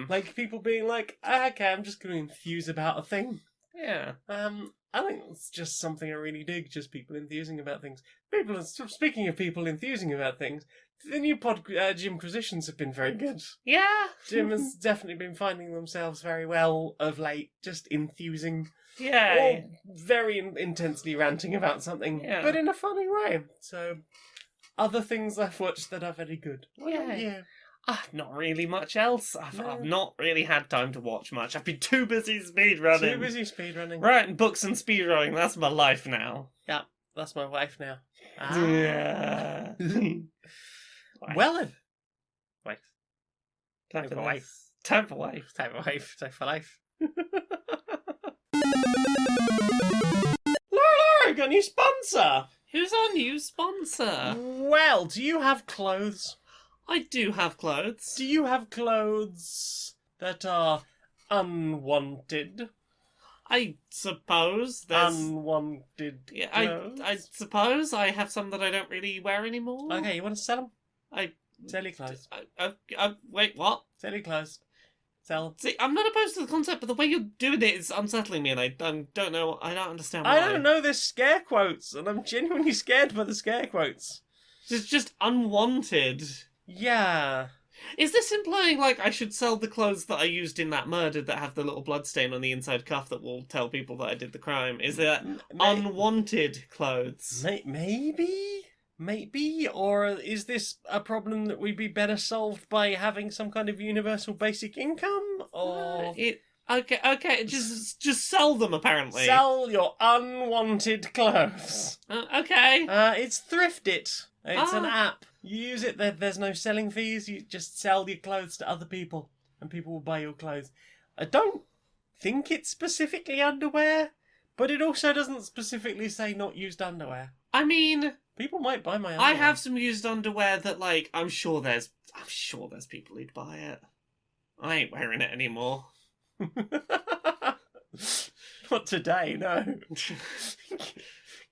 Like people being like, okay, I'm just going to enthuse about a thing. Yeah. I think it's just something I really dig, just people enthusing about things. Speaking of people enthusing about things, the new Jimquisitions have been very good. Yeah. Jim has definitely been finding themselves very well of late, just enthusing. Yeah. Or very intensely ranting about something, but in a funny way. So, other things I've watched that are very good. Yeah. Not really much else. I've not really had time to watch much. I've been too busy speedrunning. Too busy speedrunning. Writing books and speedrunning, that's my life now. Yeah, that's my wife now. Yeah. Well then. Wife. Time for life. Time for life. Time for life. Time for life. Laura, got a new sponsor! Who's our new sponsor? Well, do you have clothes? I do have clothes. Do you have clothes that are unwanted. I suppose there's... Unwanted Yeah, clothes. I suppose I have some that I don't really wear anymore. Okay, you want to sell them? I... Sell your clothes. Wait, what? Sell your clothes. Sell. See, I'm not opposed to the concept, but the way you're doing it is unsettling me, and I don't know, I don't understand why. I don't know, there's scare quotes, and I'm genuinely scared by the scare quotes. It's just unwanted. Yeah. Is this implying, like, I should sell the clothes that I used in that murder that have the little bloodstain on the inside cuff that will tell people that I did the crime? Is that unwanted clothes? Maybe? Or is this a problem that would be better solved by having some kind of universal basic income? Or... Okay, just sell them, apparently. Sell your unwanted clothes. Okay. It's Thrift It. It's an app. You use it, there's no selling fees, you just sell your clothes to other people, and people will buy your clothes. I don't think it's specifically underwear, but it also doesn't specifically say not used underwear. I mean... People might buy my underwear. I have some used underwear that, like, I'm sure there's people who'd buy it. I ain't wearing it anymore. Not today, no.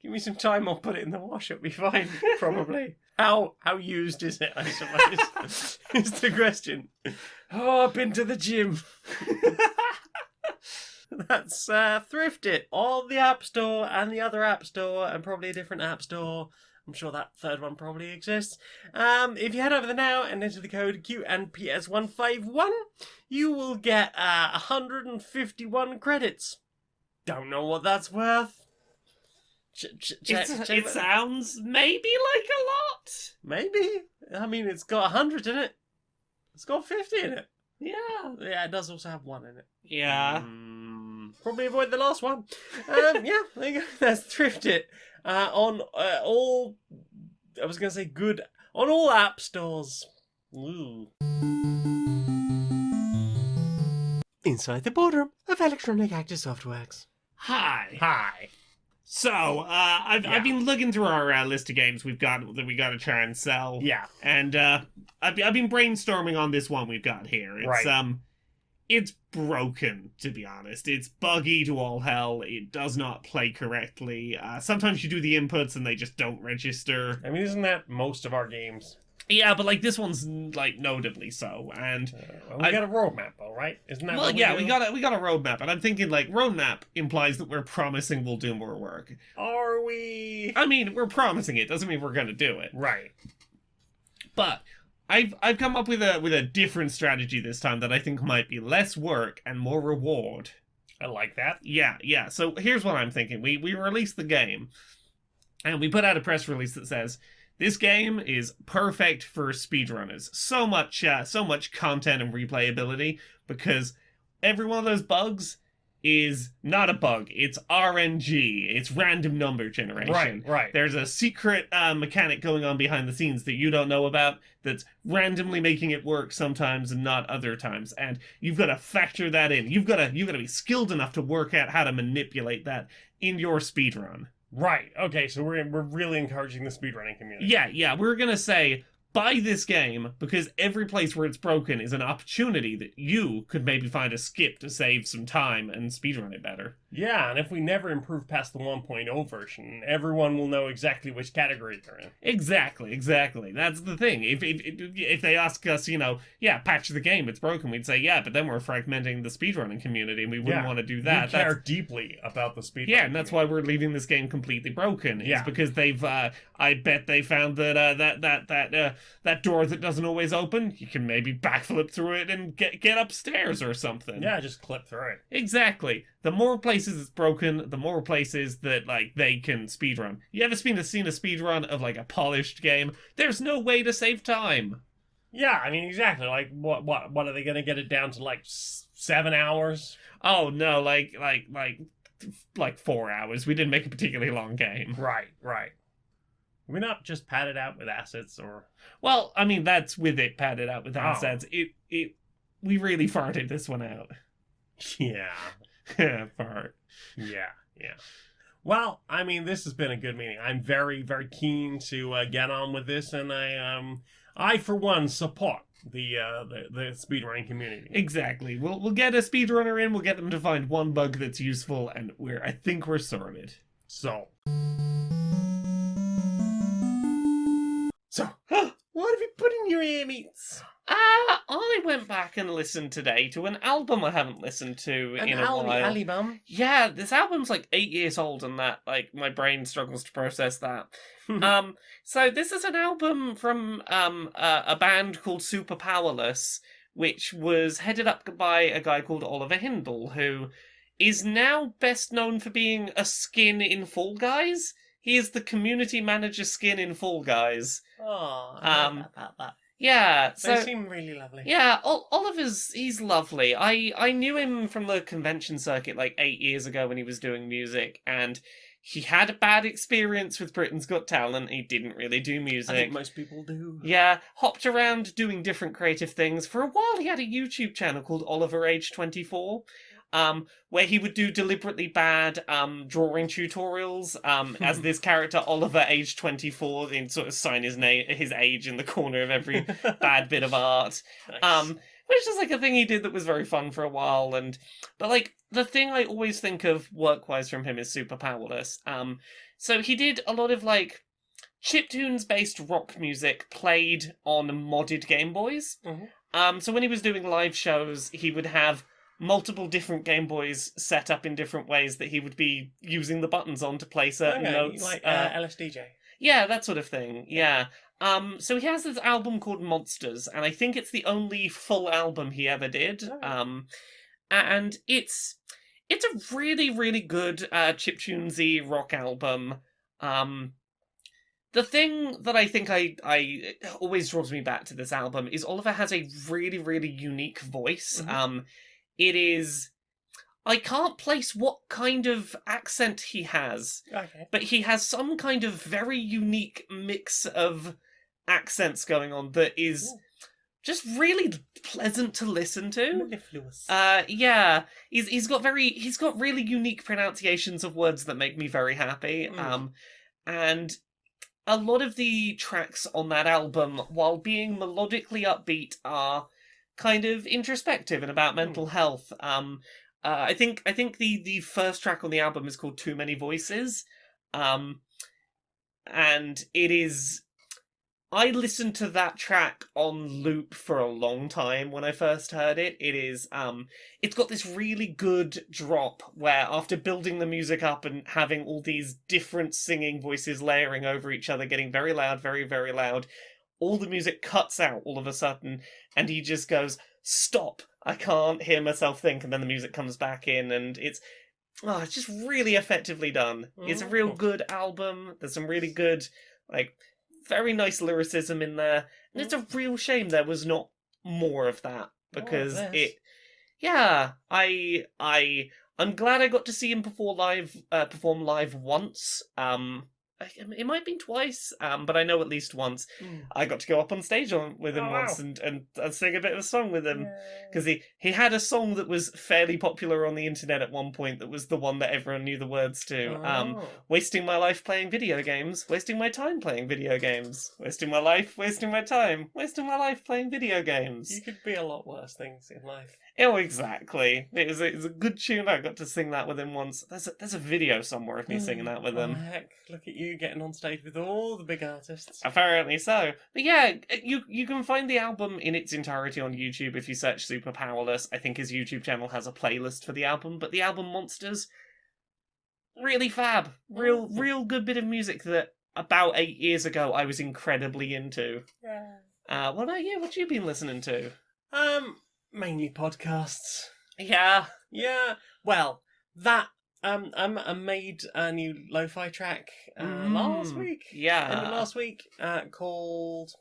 Give me some time, I'll put it in the wash, it'll be fine, probably. How used is it, I suppose, is the question. Oh, I've been to the gym. That's Thrift It. On the App Store and the other App Store, and probably a different App Store. I'm sure that third one probably exists. If you head over there now and enter the code QNPS151, you will get 151 credits. Don't know what that's worth. It sounds maybe like a lot. Maybe. I mean, it's got 100 in it. It's got 50 in it. Yeah. Yeah, it does also have 1 in it. Yeah. Probably avoid the last one. Yeah, there you go. That's Thrift It. On all... I was going to say good... On all app stores. Ooh. Inside the boardroom of Electronic Actor Softworks. Hi. So, I've been looking through our list of games we got to try and sell. Yeah. And I've been brainstorming on this one we've got here. It's it's broken, to be honest. It's buggy to all hell. It does not play correctly. Sometimes you do the inputs and they just don't register. I mean, isn't that most of our games? Yeah, but like this one's like notably so. And we got a roadmap, all right? Isn't that? Well, what yeah, do? we got a roadmap, and I'm thinking like roadmap implies that we're promising we'll do more work. Are we? I mean, we're promising it doesn't mean we're going to do it. Right. But I've come up with a different strategy this time that I think might be less work and more reward. I like that. Yeah. So here's what I'm thinking. We released the game, and we put out a press release that says this game is perfect for speedrunners. So much content and replayability, because every one of those bugs is not a bug. It's RNG. It's random number generation. Right. There's a secret mechanic going on behind the scenes that you don't know about that's randomly making it work sometimes and not other times. And you've got to factor that in. You've got to be skilled enough to work out how to manipulate that in your speedrun. Right. Okay, so we're really encouraging the speedrunning community. Yeah. We're going to say, buy this game, because every place where it's broken is an opportunity that you could maybe find a skip to save some time and speedrun it better. Yeah, and if we never improve past the 1.0 version, everyone will know exactly which category they're in. Exactly. That's the thing. If they ask us, patch the game, it's broken, we'd say, yeah, but then we're fragmenting the speedrunning community, and we wouldn't want to do that. We care deeply about the speedrunning. Yeah, and that's why we're leaving this game completely broken. Yeah. It's because they've, I bet they found that, that door that doesn't always open, you can maybe backflip through it and get upstairs or something. Yeah, just clip through it. Exactly. The more places it's broken, the more places that they can speedrun. You ever seen a speedrun of a polished game? There's no way to save time. Yeah, I mean exactly. What are they gonna get it down to 7 hours? Oh no, like 4 hours. We didn't make a particularly long game. Right. We're not just padded out with assets or... Well, I mean, that's with it padded out with assets. We really farted this one out. Yeah. Fart. Yeah. Well, I mean, this has been a good meeting. I'm very, very keen to get on with this, and I for one, support the speedrunning community. Exactly. We'll get a speedrunner in. We'll get them to find one bug that's useful, and I think we're sorted. So, What have you put in your ear meats? I went back and listened today to an album I haven't listened to in a while. Album. Yeah, this album's like 8 years old, and that my brain struggles to process that. So this is an album from a band called Superpowerless, which was headed up by a guy called Oliver Hindle, who is now best known for being a skin in Fall Guys. He is the community manager skin in Fall Guys. Oh, I like about that. Yeah, so They seem really lovely. yeah, he's lovely. I knew him from the convention circuit like 8 years ago when he was doing music, and he had a bad experience with Britain's Got Talent. He didn't really do music. I think most people do. Yeah, hopped around doing different creative things. For a while, he had a YouTube channel called Oliver Age 24, where he would do deliberately bad drawing tutorials as this character Oliver Age 24, and sort of sign his age in the corner of every bad bit of art. Nice. Which is like a thing he did that was very fun for a while, but like the thing I always think of work-wise from him is Superpowerless. So he did a lot of like chiptunes-based rock music played on modded Game Boys. Mhm. So when he was doing live shows, he would have multiple different Game Boys set up in different ways that he would be using the buttons on to play certain notes. like LSDJ. Yeah, that sort of thing. Yeah. So he has this album called Monsters, and I think it's the only full album he ever did. Oh. And it's a really, really good chiptunesy rock album. The thing that I think I always draws me back to this album is Oliver has a really, really unique voice. Mm-hmm. It is... I can't place what kind of accent he has, Okay. but he has some kind of very unique mix of accents going on that is just really pleasant to listen to. Mellifluous. Yeah, he's got really unique pronunciations of words that make me very happy. And a lot of the tracks on that album, while being melodically upbeat, are kind of introspective and about mental health. I think the first track on the album is called Too Many Voices. And it is... I listened to that track on loop for a long time when I first heard it. It is, it's got this really good drop where after building the music up and having all these different singing voices layering over each other, getting very loud, very, very loud, all the music cuts out all of a sudden, and he just goes, "Stop, I can't hear myself think," and then the music comes back in, and it's just really effectively done. It's a real good album. There's some really good, like, very nice lyricism in there, and it's a real shame there was not more of that, because I'm glad I got to see him perform live once. It might have been twice, but I know at least once. I got to go up on stage with him once and sing a bit of a song with him. Because he had a song that was fairly popular on the internet at one point that was the one that everyone knew the words to. Wasting my life playing video games, wasting my time playing video games, wasting my life, wasting my time, wasting my life playing video games. You could be a lot worse things in life. Oh, exactly. It was a good tune. I got to sing that with him once. There's a video somewhere of me singing that with him. Oh, heck, look at you getting on stage with all the big artists. Apparently so. But yeah, you can find the album in its entirety on YouTube if you search Superpowerless. I think his YouTube channel has a playlist for the album, but the album Monsters, really fab. Real good bit of music that about 8 years ago I was incredibly into. Yeah. What about you? What you been listening to? Mainly podcasts. Yeah. Yeah. Well, that I made a new lo-fi track last week. Yeah. End of last week, called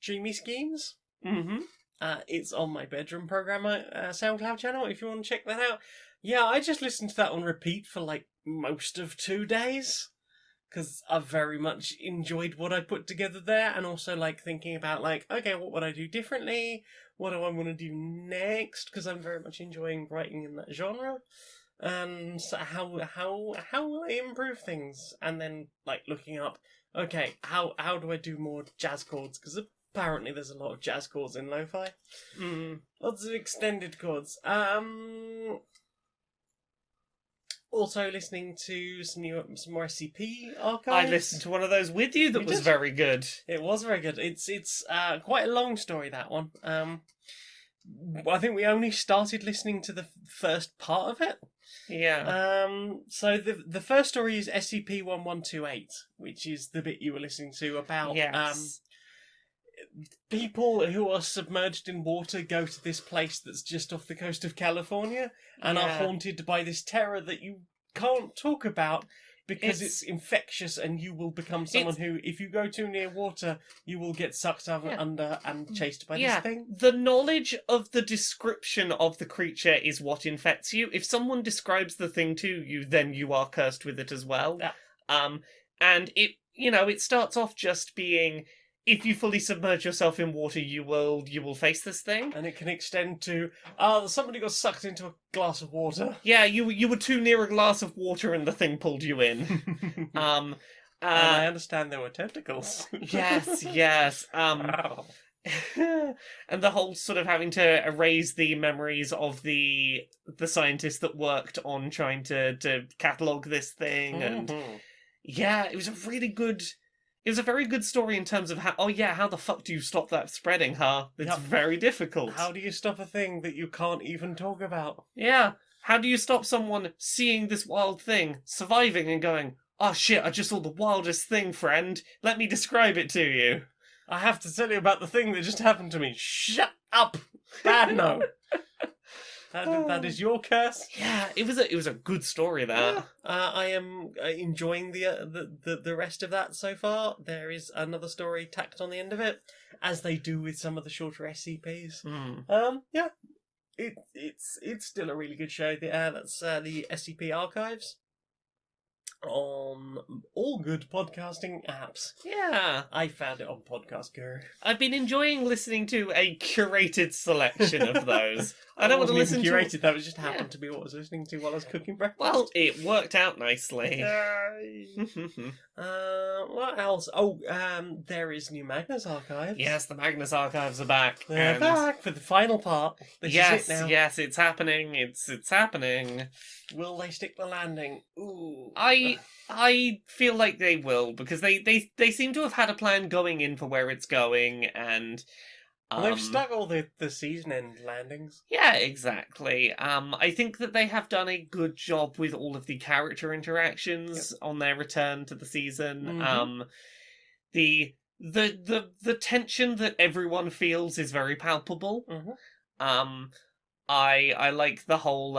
Dreamy Schemes. Mm-hmm. It's on my bedroom programmer SoundCloud channel if you want to check that out. Yeah, I just listened to that on repeat for like most of 2 days, because I very much enjoyed what I put together there, and also like thinking about like, okay, what would I do differently? What do I want to do next? Because I'm very much enjoying writing in that genre, and so how will I improve things? And then like looking up, okay, how do I do more jazz chords? Because apparently there's a lot of jazz chords in lo-fi. Lots of extended chords. Also listening to some more SCP archives. I listened to one of those with you that You was did? very good. It was very good. It's quite a long story, that one. I think we only started listening to the first part of it. Yeah. So the first story is SCP-1128, which is the bit you were listening to about Yes. people who are submerged in water go to this place that's just off the coast of California and are Yeah. haunted by this terror that you can't talk about because It's- it's infectious, and you will become someone who, if you go too near water, you will get sucked under and chased by this thing. The knowledge of the description of the creature is what infects you. If someone describes the thing to you, then you are cursed with it as well. Yeah. And it starts off just being, if you fully submerge yourself in water, you will face this thing. And it can extend to, somebody got sucked into a glass of water. Yeah, you were too near a glass of water and the thing pulled you in. And I understand there were tentacles. Yes. Wow. And the whole sort of having to erase the memories of the scientists that worked on trying to catalogue this thing, and yeah, it was a very good story in terms of how the fuck do you stop that spreading, huh? It's Yep. very difficult. How do you stop a thing that you can't even talk about? Yeah. How do you stop someone seeing this wild thing, surviving and going, oh shit, I just saw the wildest thing, friend. Let me describe it to you. I have to tell you about the thing that just happened to me. Shut up! Bad no. That is your curse. Yeah, it was a good story, that. I am enjoying the rest of that so far. There is another story tacked on the end of it, as they do with some of the shorter SCPs. Yeah, it's still a really good show. That's the SCP Archives on all good podcasting apps. Yeah. I found it on Podcast Guru. I've been enjoying listening to a curated selection of those. I don't want to listen curated. to... That was just happened to be what I was listening to while I was cooking breakfast. Well, it worked out nicely. Yay. What else? There is New Magnus Archives. Yes, the Magnus Archives are back. They're and back for the final part. This yes, is it now. yes, it's happening. It's happening. Will they stick the landing? Ooh. I feel like they will, because they seem to have had a plan going in for where it's going, and Well, they've stuck all the season end landings. yeah, exactly. I think that they have done a good job with all of the character interactions on their return to the season. Mhm. The tension that everyone feels is very palpable. Mhm. I like the whole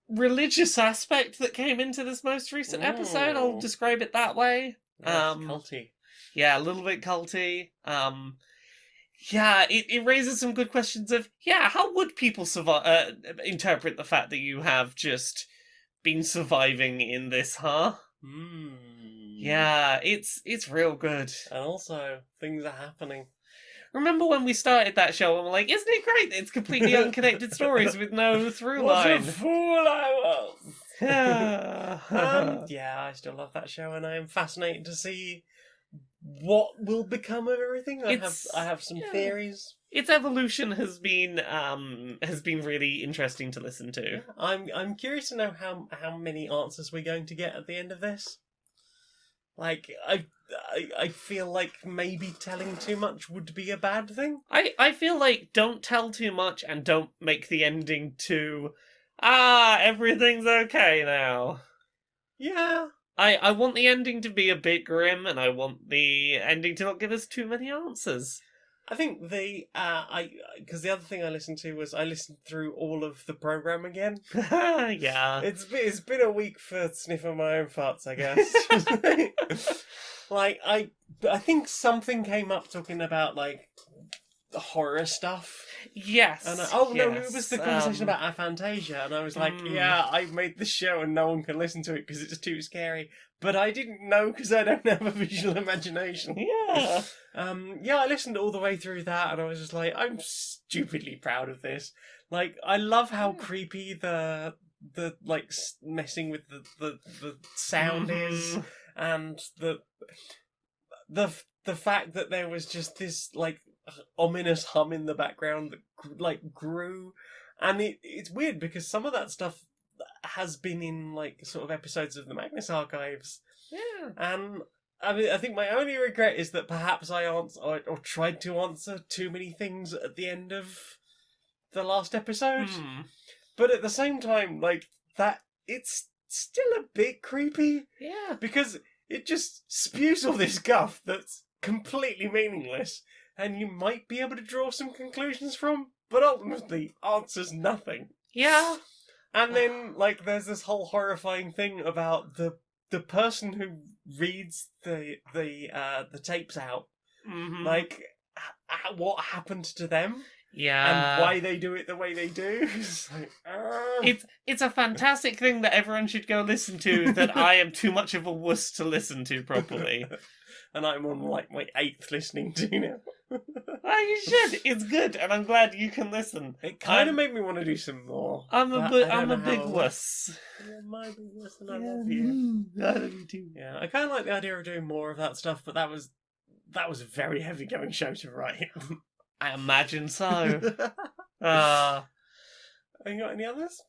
religious aspect that came into this most recent episode. I'll Ooh. describe it that way. Yes, culty. Yeah, a little bit culty. Yeah, it raises some good questions of, how would people interpret the fact that you have just been surviving in this, huh? Yeah, it's real good. And also, things are happening. Remember when we started that show and we're like, isn't it great? It's completely unconnected stories with no through What a line. fool I was! Yeah. Yeah, I still love that show, and I am fascinated to see what will become of everything. I have some theories. Its evolution has been really interesting to listen to. I'm curious to know how many answers we're going to get at the end of this. Like, I feel like maybe telling too much would be a bad thing. I feel like don't tell too much and don't make the ending too everything's okay now. Yeah. I want the ending to be a bit grim, and I want the ending to not give us too many answers. I think because the other thing I listened to was I listened through all of the program again. Yeah. It's been a week for sniffing my own farts, I guess. Like I think something came up talking about like the horror stuff. Yes. And yes. it was the conversation about aphantasia, and I was like, yeah, I made this show and no one can listen to it because it's too scary. But I didn't know because I don't have a visual imagination. Yeah. I listened all the way through that, and I was just like, I'm stupidly proud of this. Like, I love how creepy the like messing with the sound is, and the the fact that there was just this like ominous hum in the background that like grew, and it's weird because some of that stuff has been in like sort of episodes of the Magnus Archives, and I mean I think my only regret is that perhaps I answered or tried to answer too many things at the end of the last episode, but at the same time like that it's still a bit creepy, because it just spews all this guff that's completely meaningless, and you might be able to draw some conclusions from, but ultimately answers nothing. Yeah. And then, like, there's this whole horrifying thing about the person who reads the tapes out. Like, what happened to them? Yeah. And why they do it the way they do. It's like, it's a fantastic thing that everyone should go listen to that I am too much of a wuss to listen to properly. And I'm on, like, my 8th listening to now. Well, you should. It's good, and I'm glad you can listen. It kind of made me want to do some more. I'm a big wuss. You're my big wuss, and I love you. I love you too. Yeah, I kind of like the idea of doing more of that stuff, but that was a very heavy going show to write. I imagine so. Have you got any others?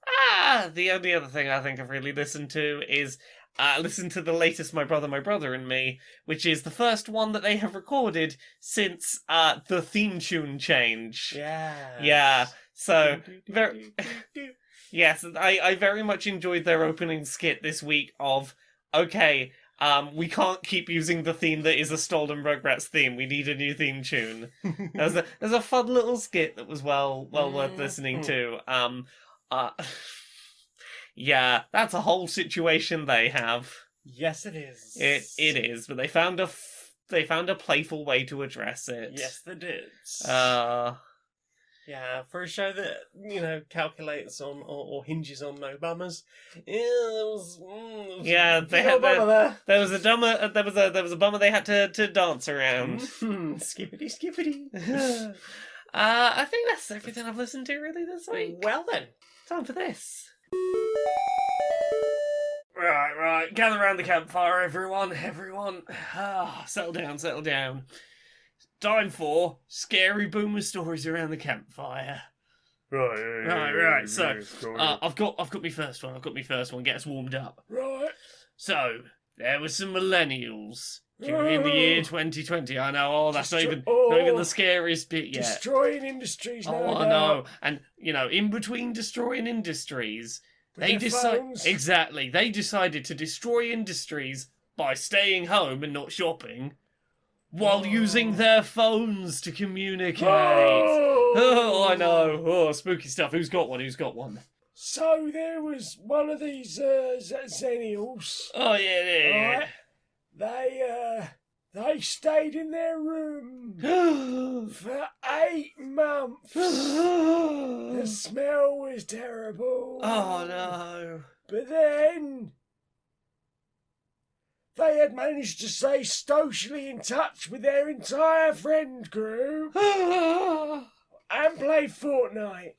The only other thing I think I've really listened to is listen to the latest My Brother and Me, which is the first one that they have recorded since the theme tune change. Yeah. So, yes, I very much enjoyed their opening skit this week of, okay, we can't keep using the theme that is a stolen Rugrats theme. We need a new theme tune. There's a fun little skit that was well worth listening to. Yeah, that's a whole situation they have. Yes, it is. It is, but they found a playful way to address it. Yes, they did. Yeah, for a show that, you know, calculates on or hinges on no bummers. Yeah, there was a bummer they had to dance around. Skippity skippity. I think that's everything I've listened to really this week. Well then, time for this. Right. Gather around the campfire, everyone. Settle down. Time for scary boomer stories around the campfire. Right. So, I've got my first one. Get us warmed up. Right. So, there were some millennials during the year 2020. I know. That's not even the scariest bit yet. Destroying industries. I know. And you know, in between destroying industries, they decided to destroy industries by staying home and not shopping, while using their phones to communicate. Oh, I know. Oh, spooky stuff. Who's got one? So there was one of these Zennials. Oh, yeah. Right? They stayed in their room for 8 months. The smell was terrible. Oh, no. But then they had managed to stay socially in touch with their entire friend group and play Fortnite.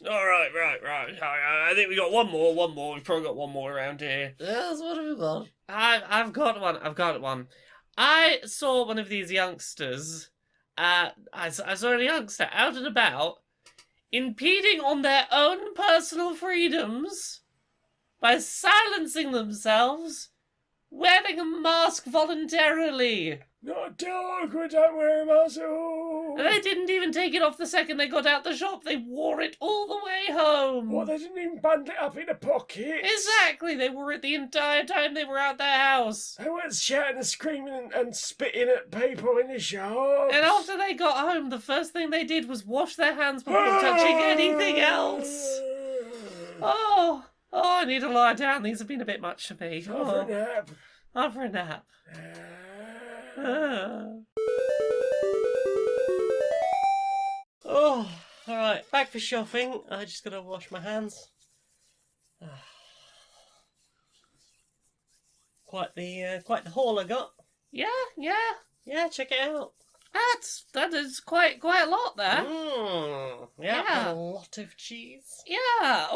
All right. I think we got one more. We've probably got one more around here. Yes, what have we got? I've got one. I saw one of these youngsters. I saw a youngster out and about, impeding on their own personal freedoms by silencing themselves, wearing a mask voluntarily. Not too awkward, don't wear a mask at all. They didn't even take it off the second they got out the shop. They wore it all the way home. What, they didn't even bundle it up in a pocket? Exactly, they wore it the entire time they were out their house. They weren't shouting and screaming and spitting at people in the shop. And after they got home, the first thing they did was wash their hands before touching anything else. Oh, I need to lie down. These have been a bit much for me. Time for a nap. Oh, alright, back for shopping. I just gotta wash my hands. Quite the haul I got. Yeah. Yeah, check it out. That is quite a lot there. Yeah, Yeah. a lot of cheese. Yeah.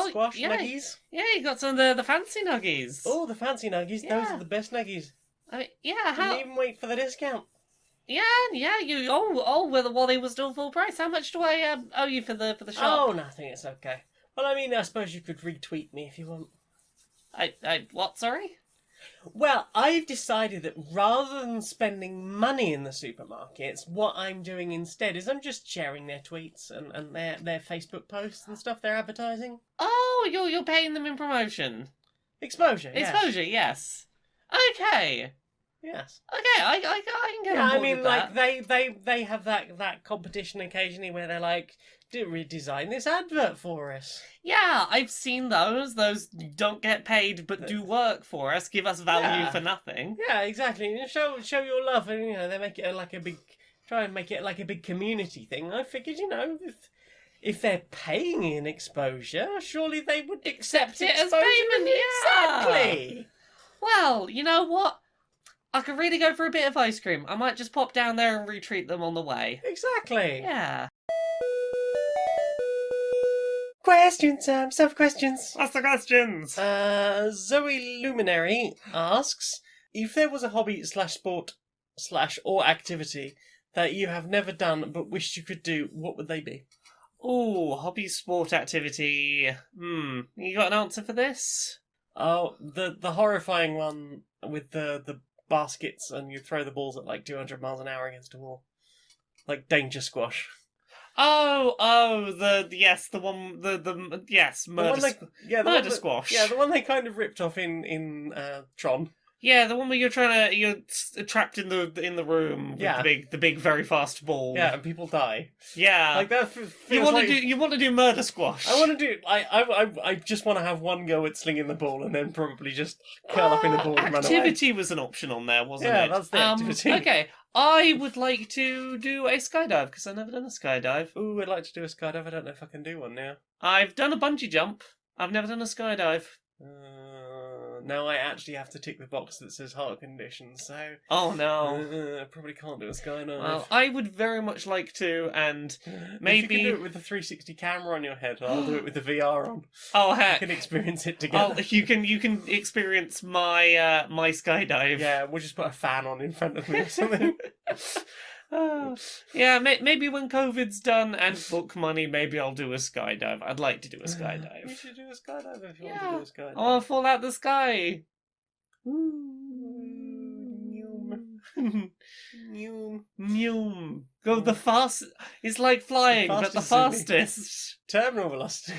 Squash yeah. nuggies. Yeah, you got some of the fancy nuggies. Oh, the fancy nuggies. Those Yeah. are the best nuggies. I mean, yeah. How? Didn't even wait for the discount. Yeah. You. While they were still full price. How much do I owe you for the shop? Oh, nothing. It's okay. Well, I mean, I suppose you could retweet me if you want. What? Sorry. Well, I've decided that rather than spending money in the supermarkets, what I'm doing instead is I'm just sharing their tweets and their Facebook posts and stuff they're advertising. Oh, you're paying them in promotion. Exposure, yes. Exposure, yes. Okay. Yes. Okay, I can get Yeah, on board I mean, with like, that. they have that competition occasionally where they're like, redesign this advert for us. Yeah, I've seen those. Those don't get paid but do work for us, give us value Yeah. for nothing. Yeah, exactly. Show your love, and they make it like a big, try and make it like a big community thing. I figured, if they're paying in exposure, surely they would accept it as exposure. payment, yeah. Exactly. Well, you know what? I could really go for a bit of ice cream. I might just pop down there and retreat them on the way. Exactly. Yeah. Questions, some questions. What's the questions? Zoe Luminary asks, if there was a hobby / sport / or activity that you have never done but wished you could do, what would they be? Ooh, hobby, sport, activity. You got an answer for this? Oh, the horrifying one with the baskets and you throw the balls at like 200 miles an hour against a wall. Like danger squash. Oh, murder Murder squash. Yeah, the one they kind of ripped off in Tron. Yeah, the one where you're trapped in the room with Yeah. the big very fast ball. Yeah, and people die. Yeah. Like that you feels want like... to do murder squash. I want to do... I just want to have one go at slinging the ball and then probably just curl up in the ball and run away. Activity was an option on there, wasn't it? Yeah, that's the activity. Okay, I would like to do a skydive because I've never done a skydive. Ooh, I'd like to do a skydive. I don't know if I can do one now. I've done a bungee jump. I've never done a skydive. Now I actually have to tick the box that says heart condition, so... Oh no. I probably can't do a skydive. Well, I would very much like to, and If maybe... you can do it with the 360 camera on your head, I'll do it with the VR on. Oh We heck. can experience it together. Oh, you can experience my my skydive. Yeah, we'll just put a fan on in front of me or something. Yeah, maybe when COVID's done and book money, maybe I'll do a skydive. I'd like to do a skydive. You should do a skydive if you Yeah. want to do a skydive. I want to fall out the sky. Mew. Go the fast. It's like flying, but the Fastest, isn't fastest. Terminal velocity.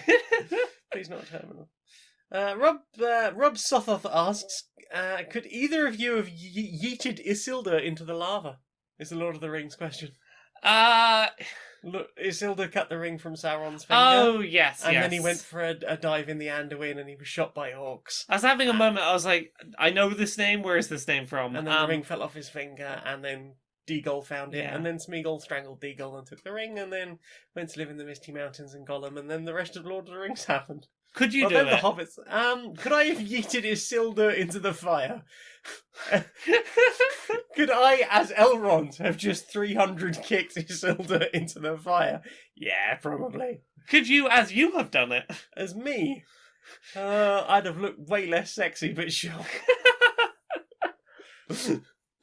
Please not terminal. Rob Sothoth asks, could either of you have yeeted Isildur into the lava? Is the Lord of the Rings question. Look, Isildur cut the ring from Sauron's finger. Oh yes, And yes. then he went for a dive in the Anduin and he was shot by orcs. I was having a moment. I was like, I know this name. Where is this name from? And then the ring fell off his finger and then Deagle found it. Yeah. And then Smeagol strangled Deagle and took the ring and then went to live in the Misty Mountains in Gollum. And then the rest of Lord of the Rings happened. Could you Well, do then it? the hobbits. Could I have yeeted Isildur into the fire? Could I, as Elrond, have just 300 kicked Isildur into the fire? Yeah, probably. Could you, as you have done it? As me, I'd have looked way less sexy, but sure.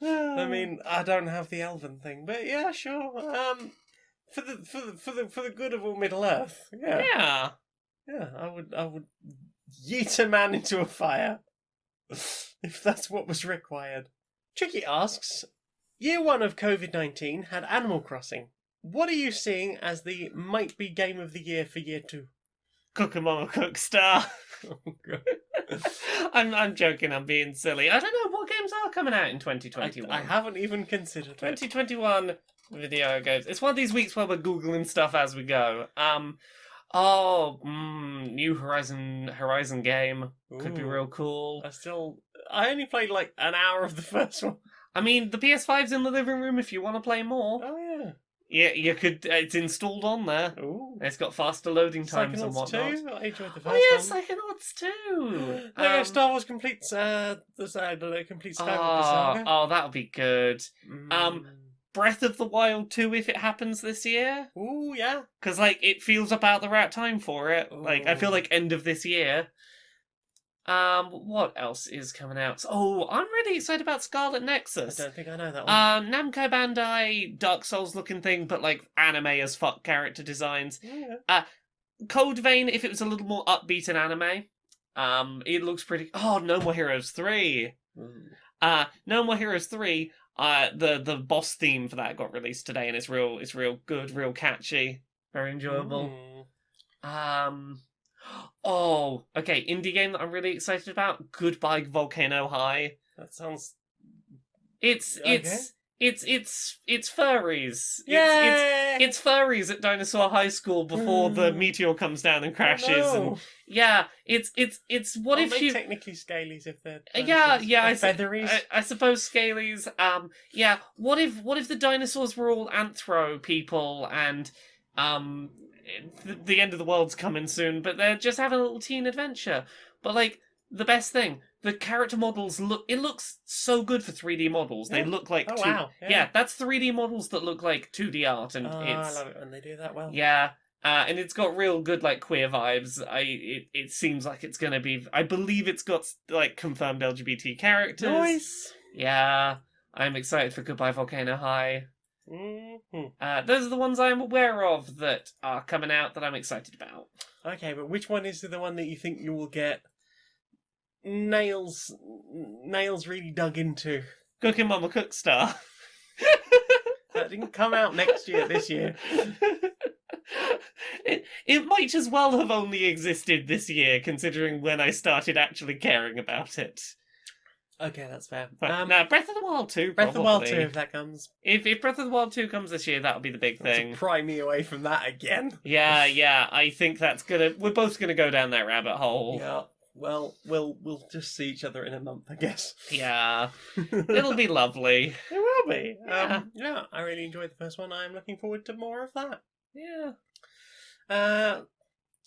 I mean, I don't have the elven thing, but yeah, sure. For the good of all Middle Earth, yeah. Yeah. I would yeet a man into a fire if that's what was required. Tricky asks, Year 1 of COVID-19 had Animal Crossing. What are you seeing as the might be game of the year for Year 2? Cook 'em Mama Cook Star. Oh, God. I'm joking. I'm being silly. I don't know what games are coming out in 2021. I haven't even considered it. 2021 video games. It's one of these weeks where we're googling stuff as we go. New Horizon game could be Ooh. real cool. I only played like an hour of the first one. I mean, the PS5's in the living room if you want to play more. Oh, yeah. Yeah, you could. It's installed on there. Ooh. It's got faster loading times and Psychonauts whatnot. 2. I enjoyed the first Oh yeah, one. Psychonauts too. Star Wars completes complete Skywalker Oh, Saga. oh, that'll be good. Mm. Breath of the Wild 2 if it happens this year. Ooh, yeah. Because, like, it feels about the right time for it. Like, I feel like end of this year. What else is coming out? Oh, I'm really excited about Scarlet I Nexus. don't think I know that one. Namco Bandai, Dark Souls looking thing, but like anime as fuck character designs. Yeah. Code Vein, if it was a little more upbeat in anime. It looks pretty. Oh, No More Heroes 3. No More Heroes 3. The boss theme for that got released today, and it's real good, real catchy, very enjoyable. Oh, okay, indie game that I'm really excited about. Goodbye Volcano High. That sounds. It's furries. Yay! It's furries at Dinosaur High School before the meteor comes down and crashes. And yeah, it's what if you technically scalies if they're featheries. I suppose scalies. Yeah. What if the dinosaurs were all anthro people and the end of the world's coming soon, but they're just having a little teen adventure. But like the best thing, the character models looks so good for 3D models. Yeah. They look like wow. Yeah, that's 3D models that look like 2D art, and I love it when they do that well. Yeah. And it's got real good like queer vibes. It seems like it's gonna be. I believe it's got like confirmed LGBT characters. Nice. Yeah, I'm excited for Goodbye Volcano High. Mm-hmm. Those are the ones I'm aware of that are coming out that I'm excited about. Okay, but which one is the one that you think you will get nails really dug into? Cooking Mama Cookstar. That didn't come out next year. This year. It might as well have only existed this year, considering when I started actually caring about it. Okay, that's fair. Now, Breath of the Wild 2, Breath of the Wild 2, probably. if that comes. If Breath of the Wild 2 comes this year, that'll be the big thing. To pry me away from that again. Yeah, I think that's we're both gonna go down that rabbit hole. Yeah. Well, we'll just see each other in a month, I guess. Yeah. It'll be lovely. It will be. Yeah. I really enjoyed the first one. I'm looking forward to more of that. Yeah.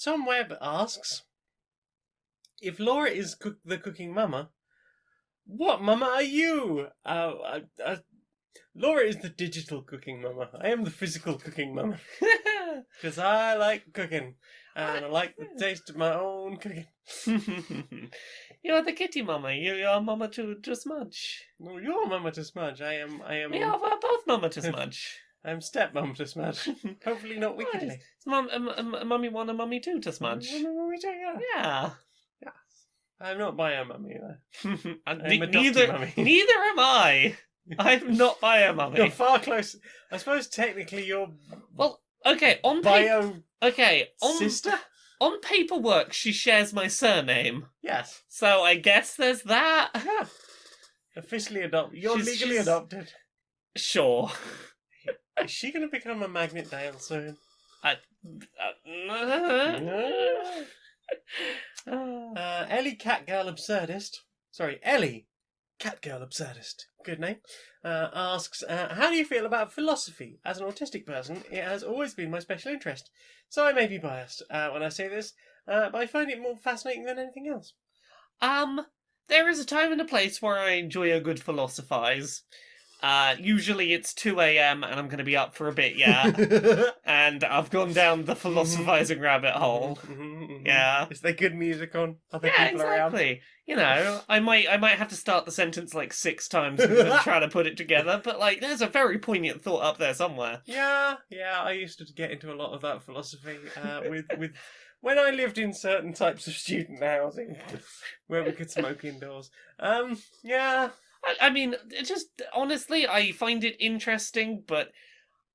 Tom Webb asks, if Laura is the cooking mama, what mama are you? Laura is the digital cooking mama. I am the physical cooking mama. Because I like cooking. And I like the taste of my own cooking. You're the kitty mama. You're mama to smudge. No, you're mama to smudge. I am. We're both mama to smudge. I'm step mum to smudge. Hopefully not wickedly. It's mummy one and mummy two to smudge. Mummy too, yeah. Yeah. Yes. I'm not bio mummy either. Neither am I. I'm not bio mummy. You're far closer. I suppose technically you're. Well, okay. On sister. On paperwork, she shares my surname. Yes. So I guess there's that. Yeah. Officially adopted. You're legally adopted. Sure. Is she going to become a Magnet Dale soon? Ellie Catgirl Absurdist. Sorry, Ellie Catgirl Absurdist. Good name. Asks, how do you feel about philosophy? As an autistic person, it has always been my special interest. So I may be biased when I say this, but I find it more fascinating than anything else. There is a time and a place where I enjoy a good philosophize. Usually it's 2 a.m. and I'm going to be up for a bit, yeah. And I've gone down the philosophizing rabbit hole. Yeah. Is there good music on? Other Yeah, people exactly. around? You know, I might have to start the sentence like 6 times because I'm trying to put it together, but like there's a very poignant thought up there somewhere. Yeah, I used to get into a lot of that philosophy with when I lived in certain types of student housing where we could smoke indoors. Yeah. I mean, just honestly, I find it interesting, but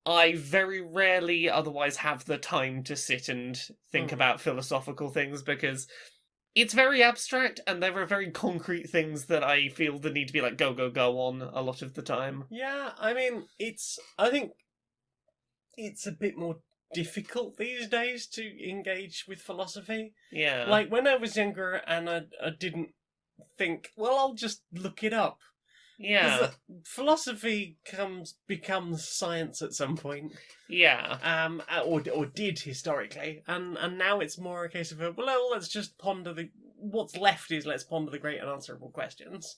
I very rarely otherwise have the time to sit and think about philosophical things because it's very abstract and there are very concrete things that I feel the need to be like go on a lot of the time. Yeah, I mean, I think it's a bit more difficult these days to engage with philosophy. Yeah. Like when I was younger and I didn't think, well, I'll just look it up. Yeah. Philosophy becomes science at some point. Yeah. Or did historically, and now it's more a case of let's just ponder what's left is let's ponder the great unanswerable questions.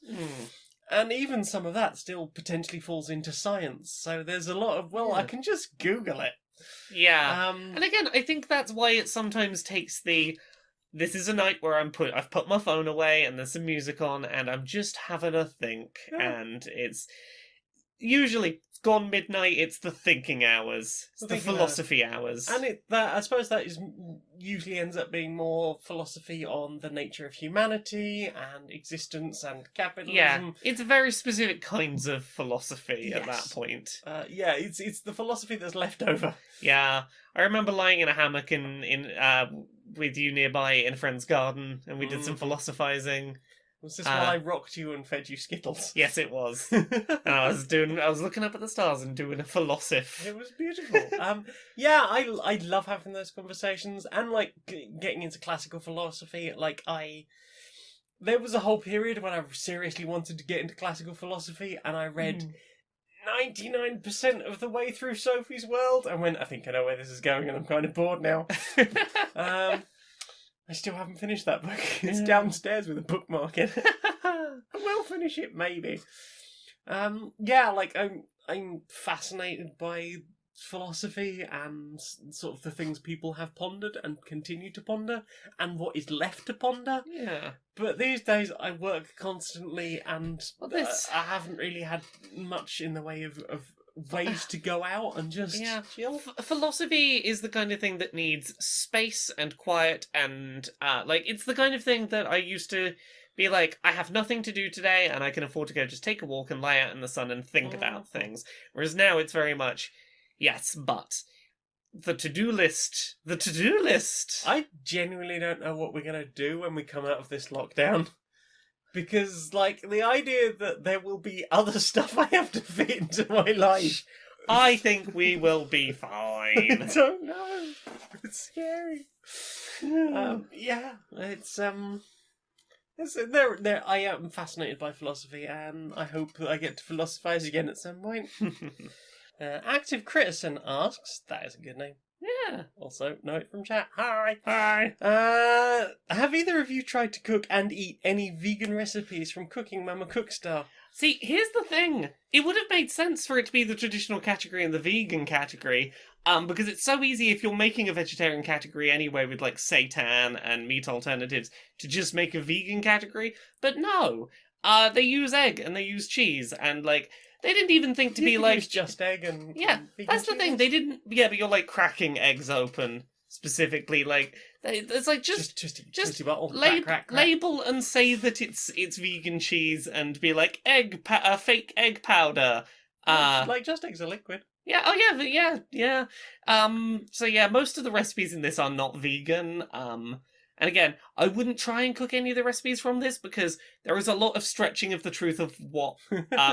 And even some of that still potentially falls into science. So there's a lot of, I can just Google it. Yeah. And again, I think that's why it sometimes takes this is a night where I've put my phone away and there's some music on and I'm just having a think. Yeah. And it's usually gone midnight, it's the thinking hours. It's the philosophy hours. And I suppose that usually ends up being more philosophy on the nature of humanity and existence and capitalism. Yeah, it's very specific kinds of philosophy at that Yes. point. It's the philosophy that's left over. Yeah, I remember lying in a hammock with you nearby in a friend's garden, and we did some philosophizing. Was this while I rocked you and fed you Skittles? Yes, it was. And I was looking up at the stars and doing a philosophy. It was beautiful. I love having those conversations and like getting into classical philosophy. There was a whole period when I seriously wanted to get into classical philosophy, and I read 99% of the way through Sophie's World and went, I think I know where this is going, and I'm kind of bored now. I still haven't finished that book. It's downstairs with a bookmark in it. I will finish it, maybe. I'm fascinated by philosophy and sort of the things people have pondered and continue to ponder and what is left to ponder. Yeah. But these days I work constantly and this- I haven't really had much in the way of ways to go out and just chill. Philosophy is the kind of thing that needs space and quiet and it's the kind of thing that I used to be like, I have nothing to do today and I can afford to go just take a walk and lie out in the sun and think about things. Whereas now it's very much, yes, but the to-do list. I genuinely don't know what we're going to do when we come out of this lockdown. Because, the idea that there will be other stuff I have to fit into my life. I think we will be I fine. don't know. It's scary. I am fascinated by philosophy, and I hope that I get to philosophize again at some point. Active Critison asks, that is a good name. Yeah. Also, note from chat. Hi. Hi. Have either of you tried to cook and eat any vegan recipes from Cooking Mama Cookstar? See, here's the thing. It would have made sense for it to be the traditional category and the vegan category, because it's so easy if you're making a vegetarian category anyway with, seitan and meat alternatives, to just make a vegan category. But no. They use egg and they use cheese, and, they didn't even think to be use just egg and yeah, vegan that's the cheese? thing. They didn't. Yeah, but you're cracking eggs open specifically. It's just bottle. Crack. label and say that it's vegan cheese and be fake egg powder. Just eggs are liquid. Yeah. Oh yeah. Yeah. So yeah, most of the recipes in this are not vegan. And again, I wouldn't try and cook any of the recipes from this because there is a lot of stretching of the truth of what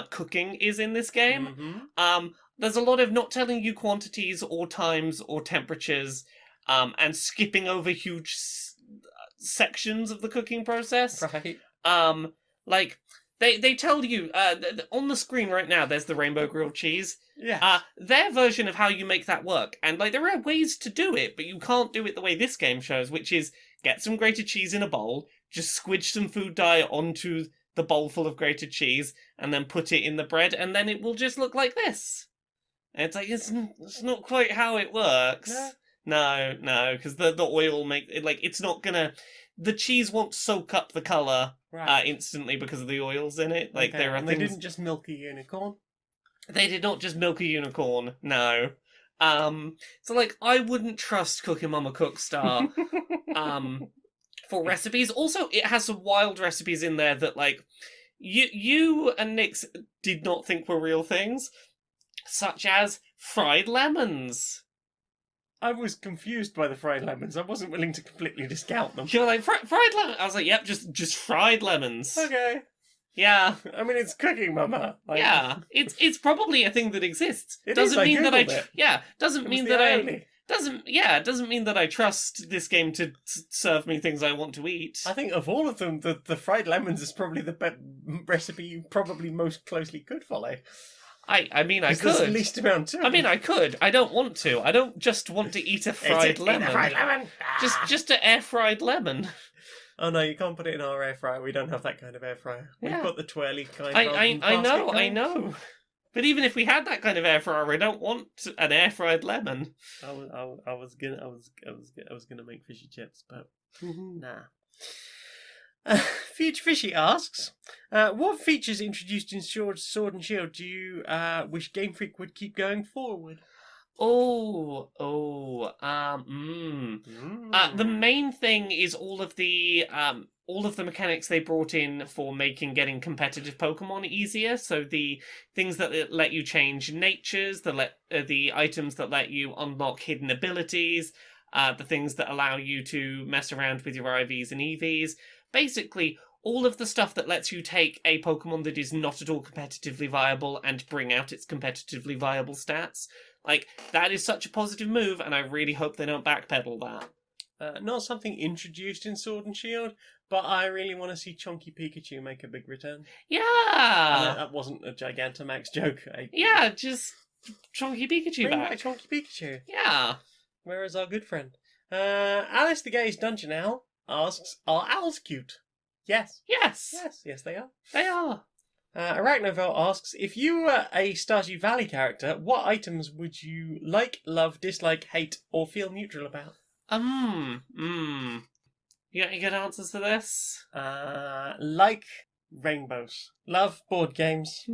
cooking is in this game. Mm-hmm. There's a lot of not telling you quantities or times or temperatures, and skipping over huge sections of the cooking process. Right. They tell you on the screen right now. There's the rainbow grilled cheese. Yeah. Their version of how you make that work, and there are ways to do it, but you can't do it the way this game shows, which is get some grated cheese in a bowl, just squidge some food dye onto the bowl full of grated cheese, and then put it in the bread, and then it will just look like this. And it's not quite how it works. No, because the oil it's not gonna. The cheese won't soak up the colour instantly because of the oils in it. There are things. They didn't just milk a unicorn. They did not just milk a unicorn. No. So I wouldn't trust Cooking Mama Cookstar for recipes. Also, it has some wild recipes in there that you and Nix did not think were real things, such as fried lemons. I was confused by the fried lemons. I wasn't willing to completely discount them. You're fried lemon. I was yep, just fried lemons. Okay. Yeah. I mean, it's Cooking Mama. Yeah. It's probably a thing that exists. It doesn't is, mean that Doesn't mean that I trust this game to serve me things I want to eat. I think of all of them, the fried lemons is probably the recipe you probably most closely could follow. I mean, I could. There's the least amount to. I mean, I could. I don't want to. I don't just want to eat a fried lemon. Eat a fried lemon. Just an air fried lemon. Oh no, you can't put it in our air fryer. We don't have that kind of air fryer. We've Yeah. got the twirly kind. I basket know, I kind. know. But even if we had that kind of air fryer, I don't want an air fried lemon. I was gonna make fishy chips, but nah. Future Fishy asks, what features introduced in Sword and Shield do you wish Game Freak would keep going forward? The main thing is all of the mechanics they brought in for making getting competitive Pokemon easier. So the things that let you change natures, the items that let you unlock hidden abilities, the things that allow you to mess around with your IVs and EVs. Basically, all of the stuff that lets you take a Pokemon that is not at all competitively viable and bring out its competitively viable stats. Like, that is such a positive move, and I really hope they don't backpedal that. Not something introduced in Sword and Shield, but I really want to see Chonky Pikachu make a big return. Yeah! That wasn't a Gigantamax joke. Yeah, just Chonky Pikachu Bring back. back Chonky Pikachu. Yeah. Where is our good friend? Alice the Gaze Dungeon Owl asks, are owls cute? Yes. Yes. Yes, they are. They are. Arachnovel asks, if you were a Stardew Valley character, what items would you like, love, dislike, hate, or feel neutral about? You got any good answers for this? Like rainbows. Love board games.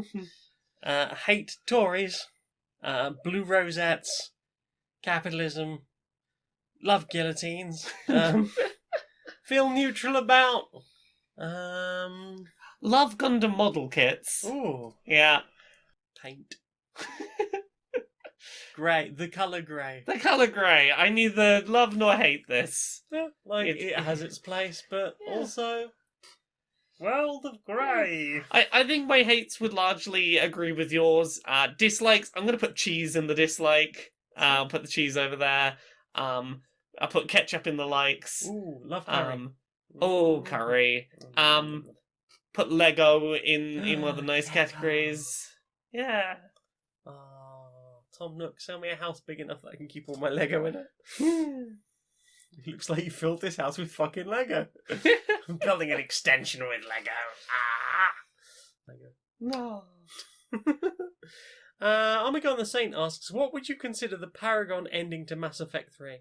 Hate Tories. Blue rosettes. Capitalism. Love guillotines. Feel neutral about... Love Gundam model kits. Ooh. Yeah. Paint. Grey. The colour grey. The colour grey. I neither love nor hate this. Yeah, it has its place, but Yeah. also... World of Grey. I think my hates would largely agree with yours. Dislikes, I'm going to put cheese in the dislike. I'll put the cheese over there. I'll put ketchup in the likes. Ooh, love curry. Curry. Put Lego in one of the nice categories. Yeah. Tom Nook, sell me a house big enough that I can keep all my Lego in it. It looks like you filled this house with fucking Lego. I'm building an extension with Lego. Lego. No. Omegon the Saint asks, what would you consider the Paragon ending to Mass Effect 3?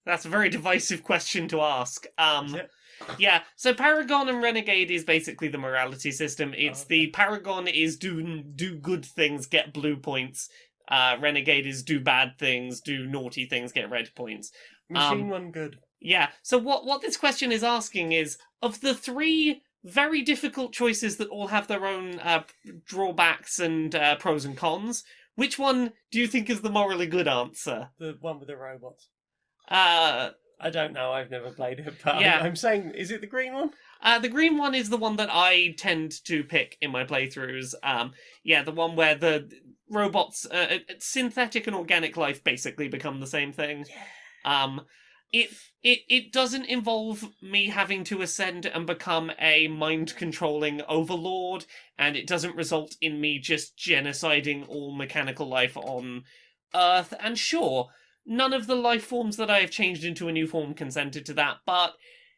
That's a very divisive question to ask. Is it? Yeah, so Paragon and Renegade is basically the morality system. It's the Paragon is do good things, get blue points. Renegade is do bad things, do naughty things, get red points. Machine One good. Yeah, so what this question is asking is, of the three very difficult choices that all have their own drawbacks and pros and cons, which one do you think is the morally good answer? The one with the robots. I don't know, I've never played it, but Yeah. I'm saying, is it the green one? The green one is the one that I tend to pick in my playthroughs. The one where the robots, synthetic and organic life basically become the same thing. It doesn't involve me having to ascend and become a mind-controlling overlord, and it doesn't result in me just genociding all mechanical life on Earth. And sure, none of the life forms that I have changed into a new form consented to that, but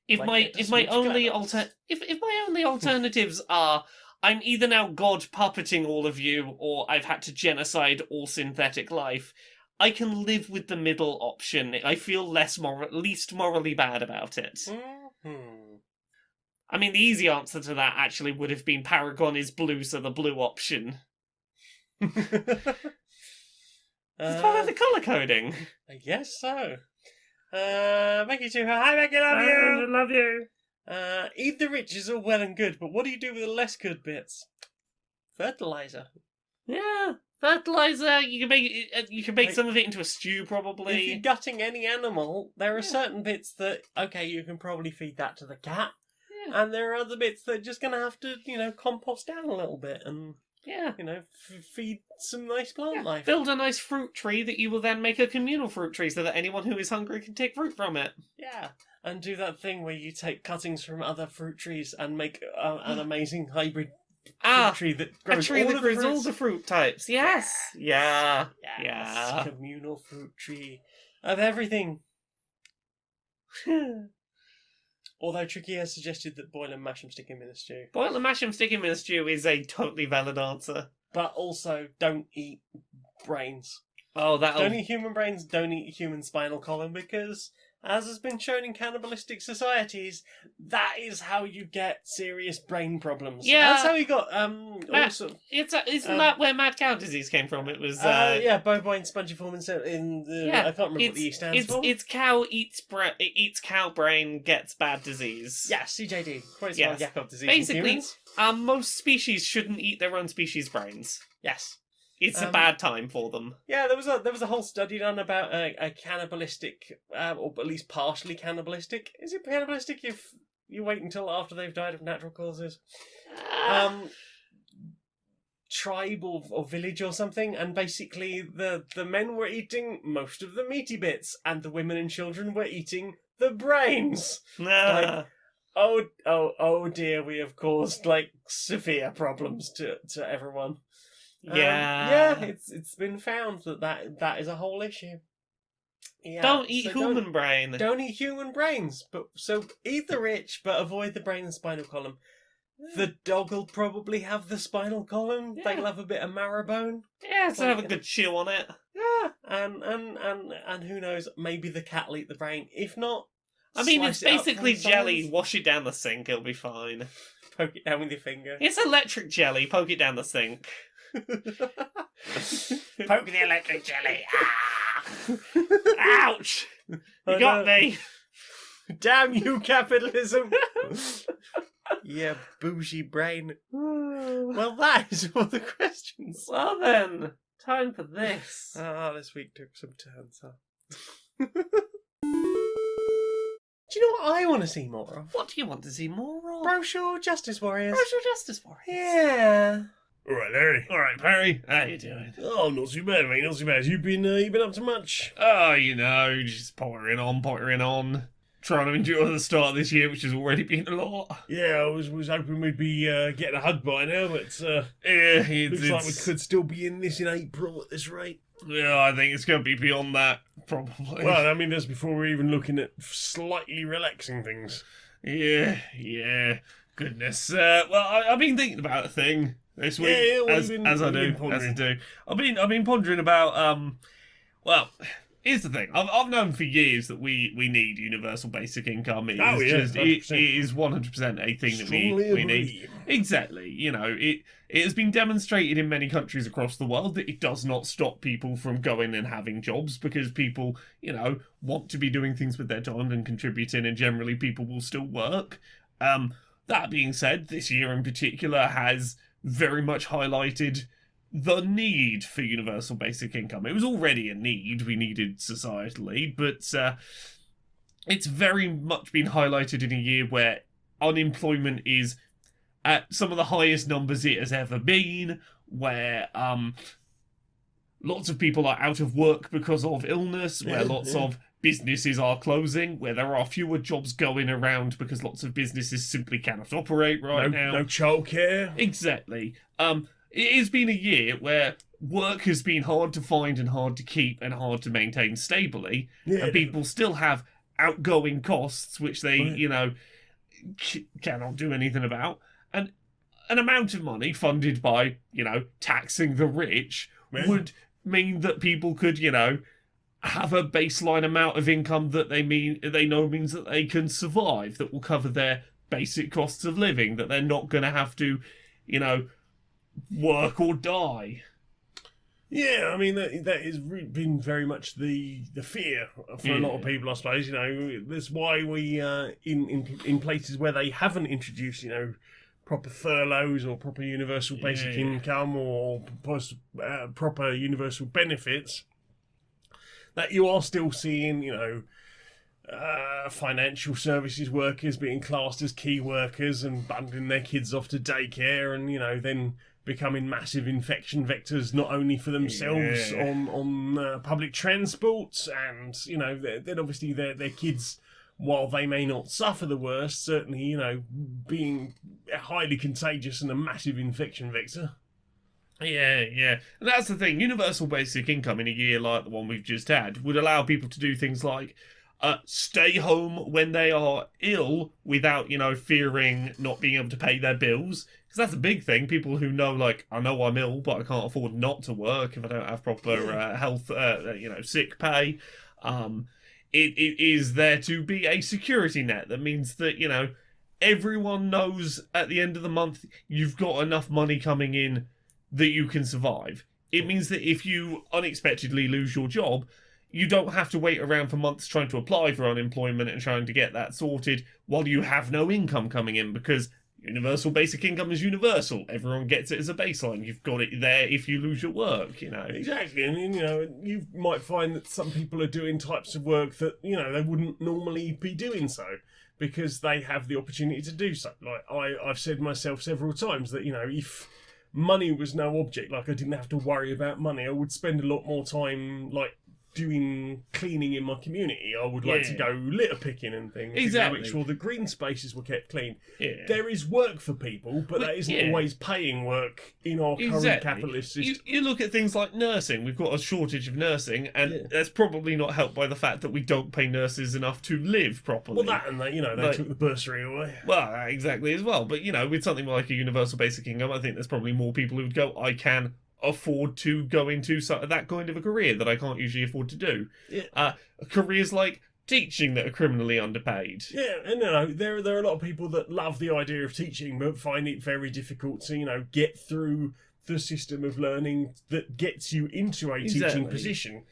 if my only alternatives are I'm either now god puppeting all of you, or I've had to genocide all synthetic life, I can live with the middle option. I feel least morally bad about it. Mm-hmm. I mean, the easy answer to that actually would have been Paragon is blue, so the blue option. It's part of the colour coding. I guess so. Becky to her. Hi, Becky, love you. Love you. Eat the rich is all well and good, but what do you do with the less good bits? Fertilizer. Yeah, fertilizer. You can make some of it into a stew, If probably. you're gutting any animal, there are certain bits that you can probably feed that to the cat, and there are other bits that are just gonna have to compost down a little bit and feed some nice plant life. Build a nice fruit tree that you will then make a communal fruit tree so that anyone who is hungry can take fruit from it. Yeah, and do that thing where you take cuttings from other fruit trees and make an amazing hybrid fruit tree that grows a tree all that the grows all fruits. the fruit types. Yes. Yeah. Yes, Yeah. communal fruit tree of everything. Although Tricky has suggested that boil and mash them, stick him in a stew. Boil and mash 'em, stick 'em in a stew is a totally valid answer. But also, don't eat brains. Oh, that'll... Don't eat human brains, don't eat human spinal column, because, as has been shown in cannibalistic societies, that is how you get serious brain problems. Yeah. That's how he got, Isn't that where mad cow disease came from? It was... bovine spongiform in the... Yeah, I can't remember what the E stands for. It's cow eats cow brain, gets bad disease. Yeah, CJD. Quite Yes. Yakov disease Basically, in humans. most species shouldn't eat their own species' brains. Yes. It's a bad time for them. Yeah, there was a whole study done about a cannibalistic, or at least partially cannibalistic. Is it cannibalistic if you wait until after they've died of natural causes? Tribe or village or something, and basically the men were eating most of the meaty bits, and the women and children were eating the brains. Like, oh dear, we have caused like severe problems to everyone. Yeah. It's been found that is a whole issue. Yeah, Don't eat so human brain. Don't eat human brains, but so eat the rich, but avoid the brain and spinal column. The dog will probably have the spinal column. Yeah. They'll have a bit of marrow bone. Yeah, so have a good chew on it. Yeah, and who knows? Maybe the cat will eat the brain. If not, I mean, it's slice it up basically from jelly. sides. Wash it down the sink, it'll be fine. Poke it down with your finger. It's electric jelly. Poke it down the sink. Poke the electric jelly. Ouch! You got me. Damn you, capitalism! Yeah, bougie brain. Well, that is all the questions. Well then, time for this. This week took some turns, huh? Do you know what I want to see more of? What do you want to see more of? Brochure Justice Warriors. Brochure Justice Warriors. Yeah. All right, Larry. All right, Perry. How you doing? Oh, not too bad, mate. Not too bad. You been up to much? Oh, just pottering on. Trying to endure the start of this year, which has already been a lot. Yeah, I was hoping we'd be getting a hug by now, but Yeah, looks like we could still be in this in April at this rate. Yeah, I think it's going to be beyond that, probably. Well, I mean, that's before we're even looking at slightly relaxing things. Yeah. Goodness. I've been thinking about a thing this week, Yeah, what as have you I been do. pondering? I've been pondering about. Well, here's the thing. I've known for years that we need universal basic income. It is 100%. it is 100% a thing that Strongly we agree. need. Exactly. It has been demonstrated in many countries across the world that it does not stop people from going and having jobs, because people, want to be doing things with their time and contributing, and generally people will still work. That being said, this year in particular has very much highlighted the need for universal basic income. It was already a need we needed societally, but it's very much been highlighted in a year where unemployment is at some of the highest numbers it has ever been, where lots of people are out of work because of illness, where lots of businesses are closing, where there are fewer jobs going around because lots of businesses simply cannot operate now. No childcare. Exactly. It has been a year where work has been hard to find and hard to keep and hard to maintain stably, and people still have outgoing costs which they, cannot do anything about. And an amount of money funded by, taxing the rich would mean that people could, have a baseline amount of income that they know means that they can survive, that will cover their basic costs of living, that they're not going to have to, work or die. Yeah, I mean that has been very much the fear for a lot of people, I suppose. That's why we in places where they haven't introduced proper furloughs or proper universal basic income or proper universal benefits, that you are still seeing financial services workers being classed as key workers and bundling their kids off to daycare, and then becoming massive infection vectors, not only for themselves on public transport, and then obviously their kids, while they may not suffer the worst, certainly being highly contagious and a massive infection vector. Yeah. And that's the thing. Universal basic income in a year like the one we've just had would allow people to do things like stay home when they are ill without, fearing not being able to pay their bills. Because that's a big thing. People who know, like, I know I'm ill, but I can't afford not to work if I don't have proper health, sick pay. It is there to be a security net that means that, everyone knows at the end of the month you've got enough money coming in that you can survive. It means that if you unexpectedly lose your job, you don't have to wait around for months trying to apply for unemployment and trying to get that sorted while you have no income coming in, because universal basic income is universal. Everyone gets it as a baseline. You've got it there if you lose your work, Exactly, and you might find that some people are doing types of work that they wouldn't normally be doing so because they have the opportunity to do so. Like I've said myself several times that if money was no object, like I didn't have to worry about money, I would spend a lot more time like doing cleaning in my community. I would like to go litter picking and things. Exactly. To make sure the green spaces were kept clean. Yeah. There is work for people, but that isn't always paying work in our current capitalist system. You look at things like nursing. We've got a shortage of nursing, and that's probably not helped by the fact that we don't pay nurses enough to live properly. Well, that and they took the bursary away. Well, exactly as well. But, with something like a universal basic income, I think there's probably more people who would go, I can afford to go into that kind of a career that I can't usually afford to do. Careers like teaching that are criminally underpaid. Yeah, and there are a lot of people that love the idea of teaching but find it very difficult to get through the system of learning that gets you into a teaching position.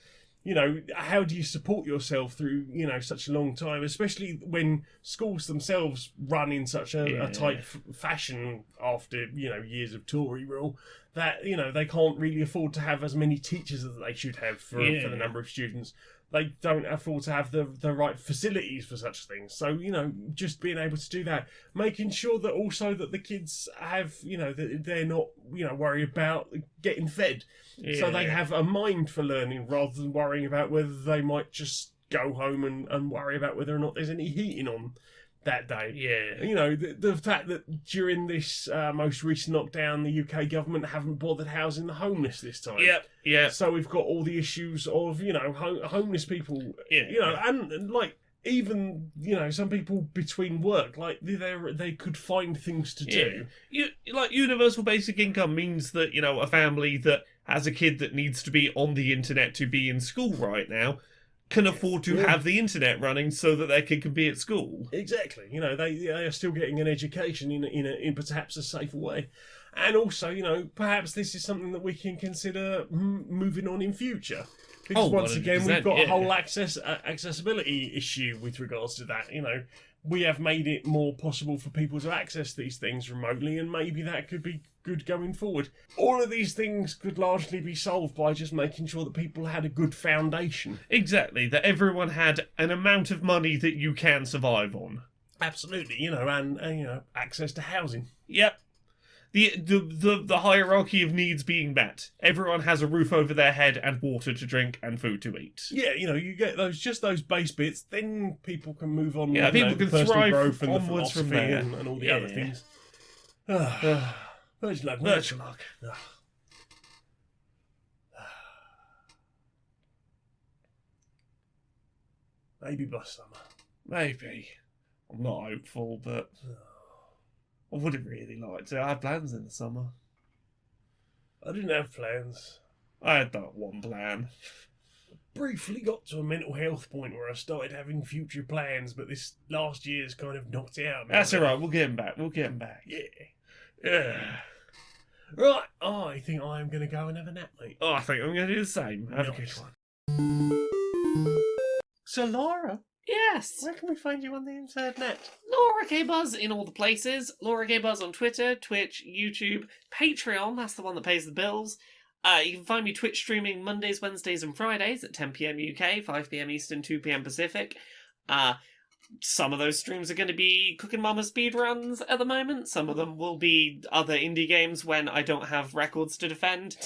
How do you support yourself through such a long time, especially when schools themselves run in such a tight fashion after years of Tory rule that they can't really afford to have as many teachers as they should have for the number of students. They don't afford to have the right facilities for such things. So, just being able to do that, making sure that also that the kids have, that they're not, worried about getting fed. Yeah. So they have a mind for learning rather than worrying about whether they might just go home and worry about whether or not there's any heating on that day. Yeah. The fact that during this most recent lockdown, the UK government haven't bothered housing the homeless this time. Yeah. So we've got all the issues of, homeless people, and like even, some people between work, like they could find things to do. Like universal basic income means that, a family that has a kid that needs to be on the internet to be in school right now can afford to have the internet running so that their kid can be at school. Exactly. They are still getting an education in perhaps a safer way. And also, perhaps this is something that we can consider moving on in future. Because once again, we've got a whole accessibility issue with regards to that. We have made it more possible for people to access these things remotely, and maybe that could be good going forward. All of these things could largely be solved by just making sure that people had a good foundation. Exactly, that everyone had an amount of money that you can survive on. Absolutely, and access to housing. Yep. The hierarchy of needs being met. Everyone has a roof over their head and water to drink and food to eat. Yeah, you get those base bits, then people can move on. Yeah, people can thrive growth and onwards from there. And all the other things. Virgin luck. Virgin luck. Maybe by summer. Maybe. I'm not hopeful, but I would have really liked to. I had plans in the summer. I didn't have plans. I had that one plan. Briefly got to a mental health point where I started having future plans, but this last year's kind of knocked it out. That's alright, we'll get him back. Yeah. Right, I think I'm going to go and have a nap, mate. Oh, I think I'm going to do the same. Have a good one. So, Laura, Yes. where can we find you on the internet? Laura K Buzz in all the places. Laura K Buzz on Twitter, Twitch, YouTube, Patreon. That's the one that pays the bills. You can find me Twitch streaming Mondays, Wednesdays, and Fridays at 10 PM UK, 5 PM Eastern, 2 PM Pacific. Some of those streams are going to be Cooking Mama speedruns at the moment. Some of them will be other indie games when I don't have records to defend.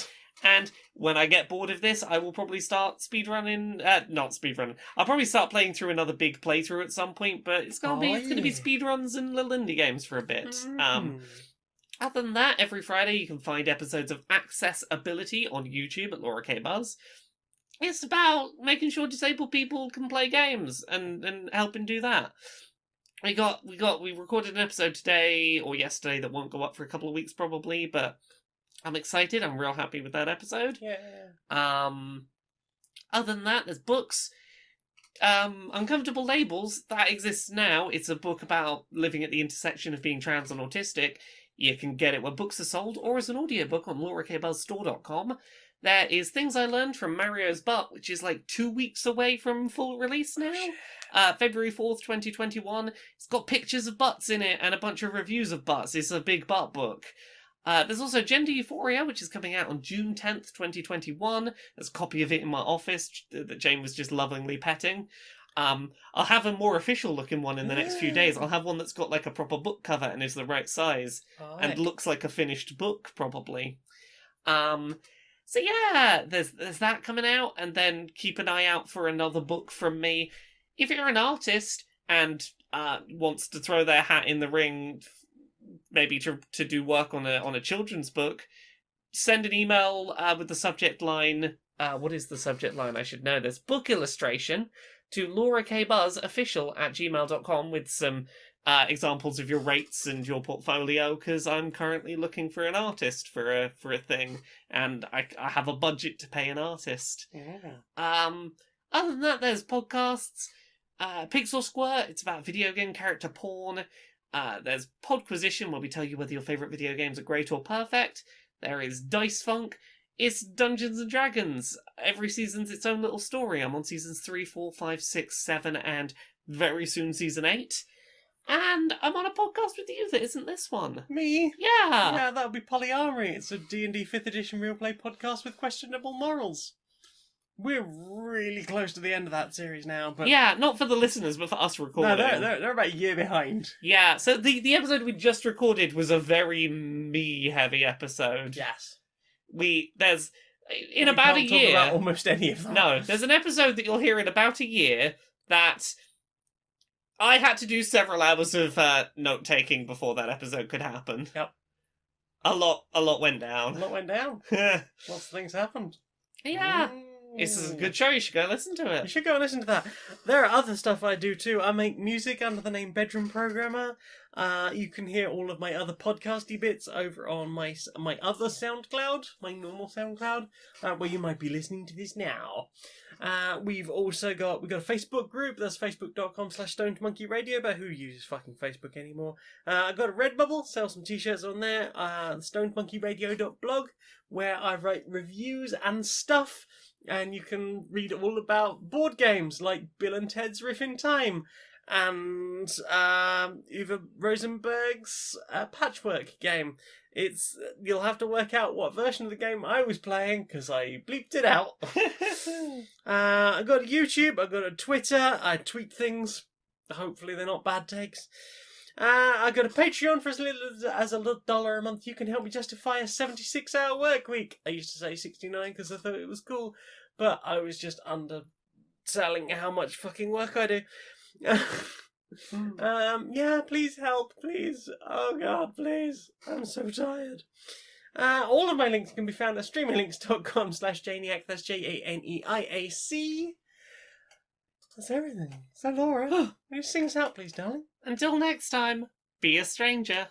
And when I get bored of this, I will probably start speedrunning. Not speedrunning. I'll probably start playing through another big playthrough at some point. But it's gonna be speedruns and little indie games for a bit. Other than that, every Friday you can find episodes of Accessibility on YouTube at Laura K. Buzz. It's about making sure disabled people can play games and helping do that. We recorded an episode today or yesterday that won't go up for a couple of weeks probably, but I'm excited. I'm real happy with that episode. Yeah. Other than that, there's books. Uncomfortable Labels, that exists now. It's a book about living at the intersection of being trans and autistic. You can get it where books are sold or as an audiobook on laurakbuzzstore.com. There is Things I Learned from Mario's Butt, which is like 2 weeks away from full release now. February 4th, 2021. It's got pictures of butts in it and a bunch of reviews of butts. It's a big butt book. There's also Gender Euphoria, which is coming out on June 10th, 2021. There's a copy of it in my office that Jane was just lovingly petting. I'll have a more official looking one in the next few days. I'll have one that's got like a proper book cover and is the right size and looks like a finished book, probably. So yeah, there's that coming out, and then keep an eye out for another book from me. If you're an artist and wants to throw their hat in the ring, maybe to do work on a children's book, send an email with the subject line. What is the subject line? I should know this. Book illustration to laurakbuzzofficial@gmail.com with some examples of your rates and your portfolio, because I'm currently looking for an artist for a thing, and I have a budget to pay an artist. Other than that, there's podcasts. Pixel Squirt, it's about video game character porn. There's Podquisition, where we tell you whether your favourite video games are great or perfect. There is Dice Funk. It's Dungeons and Dragons. Every season's its own little story. I'm on seasons 3, 4, 5, 6, 7, and very soon season 8. And I'm on a podcast with you that isn't this one. Me? Yeah. Yeah, that would be Polyarmory. It's a D&D 5th edition real play podcast with questionable morals. We're really close to the end of that series now, but... Yeah, not for the listeners, but for us recording. No, they're about a year behind. Yeah, so the episode we just recorded was a very me-heavy episode. Yes. There's about a year... Talk about almost any of them. No, there's an episode that you'll hear in about a year that I had to do several hours of note-taking before that episode could happen. Yep. A lot went down. A lot went down. Lots of things happened. Yeah. This is a good show. You should go listen to it. You should go and listen to that. There are other stuff I do too. I make music under the name Bedroom Programmer. You can hear all of my other podcasty bits over on my other SoundCloud, my normal SoundCloud, where you might be listening to this now. We've got a Facebook group. That's facebook.com/stonedmonkeyradio, but who uses fucking Facebook anymore? I've got a Redbubble, sell some t-shirts on there. stonedmonkeyradio.blog, where I write reviews and stuff. And you can read all about board games like Bill and Ted's Riff in Time and Uwe Rosenberg's Patchwork game. You'll have to work out what version of the game I was playing because I bleeped it out. I've got a YouTube, I've got a Twitter, I tweet things. Hopefully they're not bad takes. I've got a Patreon for as little as $1 a month. You can help me justify a 76-hour work week. I used to say 69 because I thought it was cool, but I was just underselling how much fucking work I do. Yeah, please help, please. Oh God, please. I'm so tired. All of my links can be found at streaminglinks.com/Janiac. That's JANEIAC. That's everything. So Laura, will you sing us out, please, darling? Until next time, be a stranger.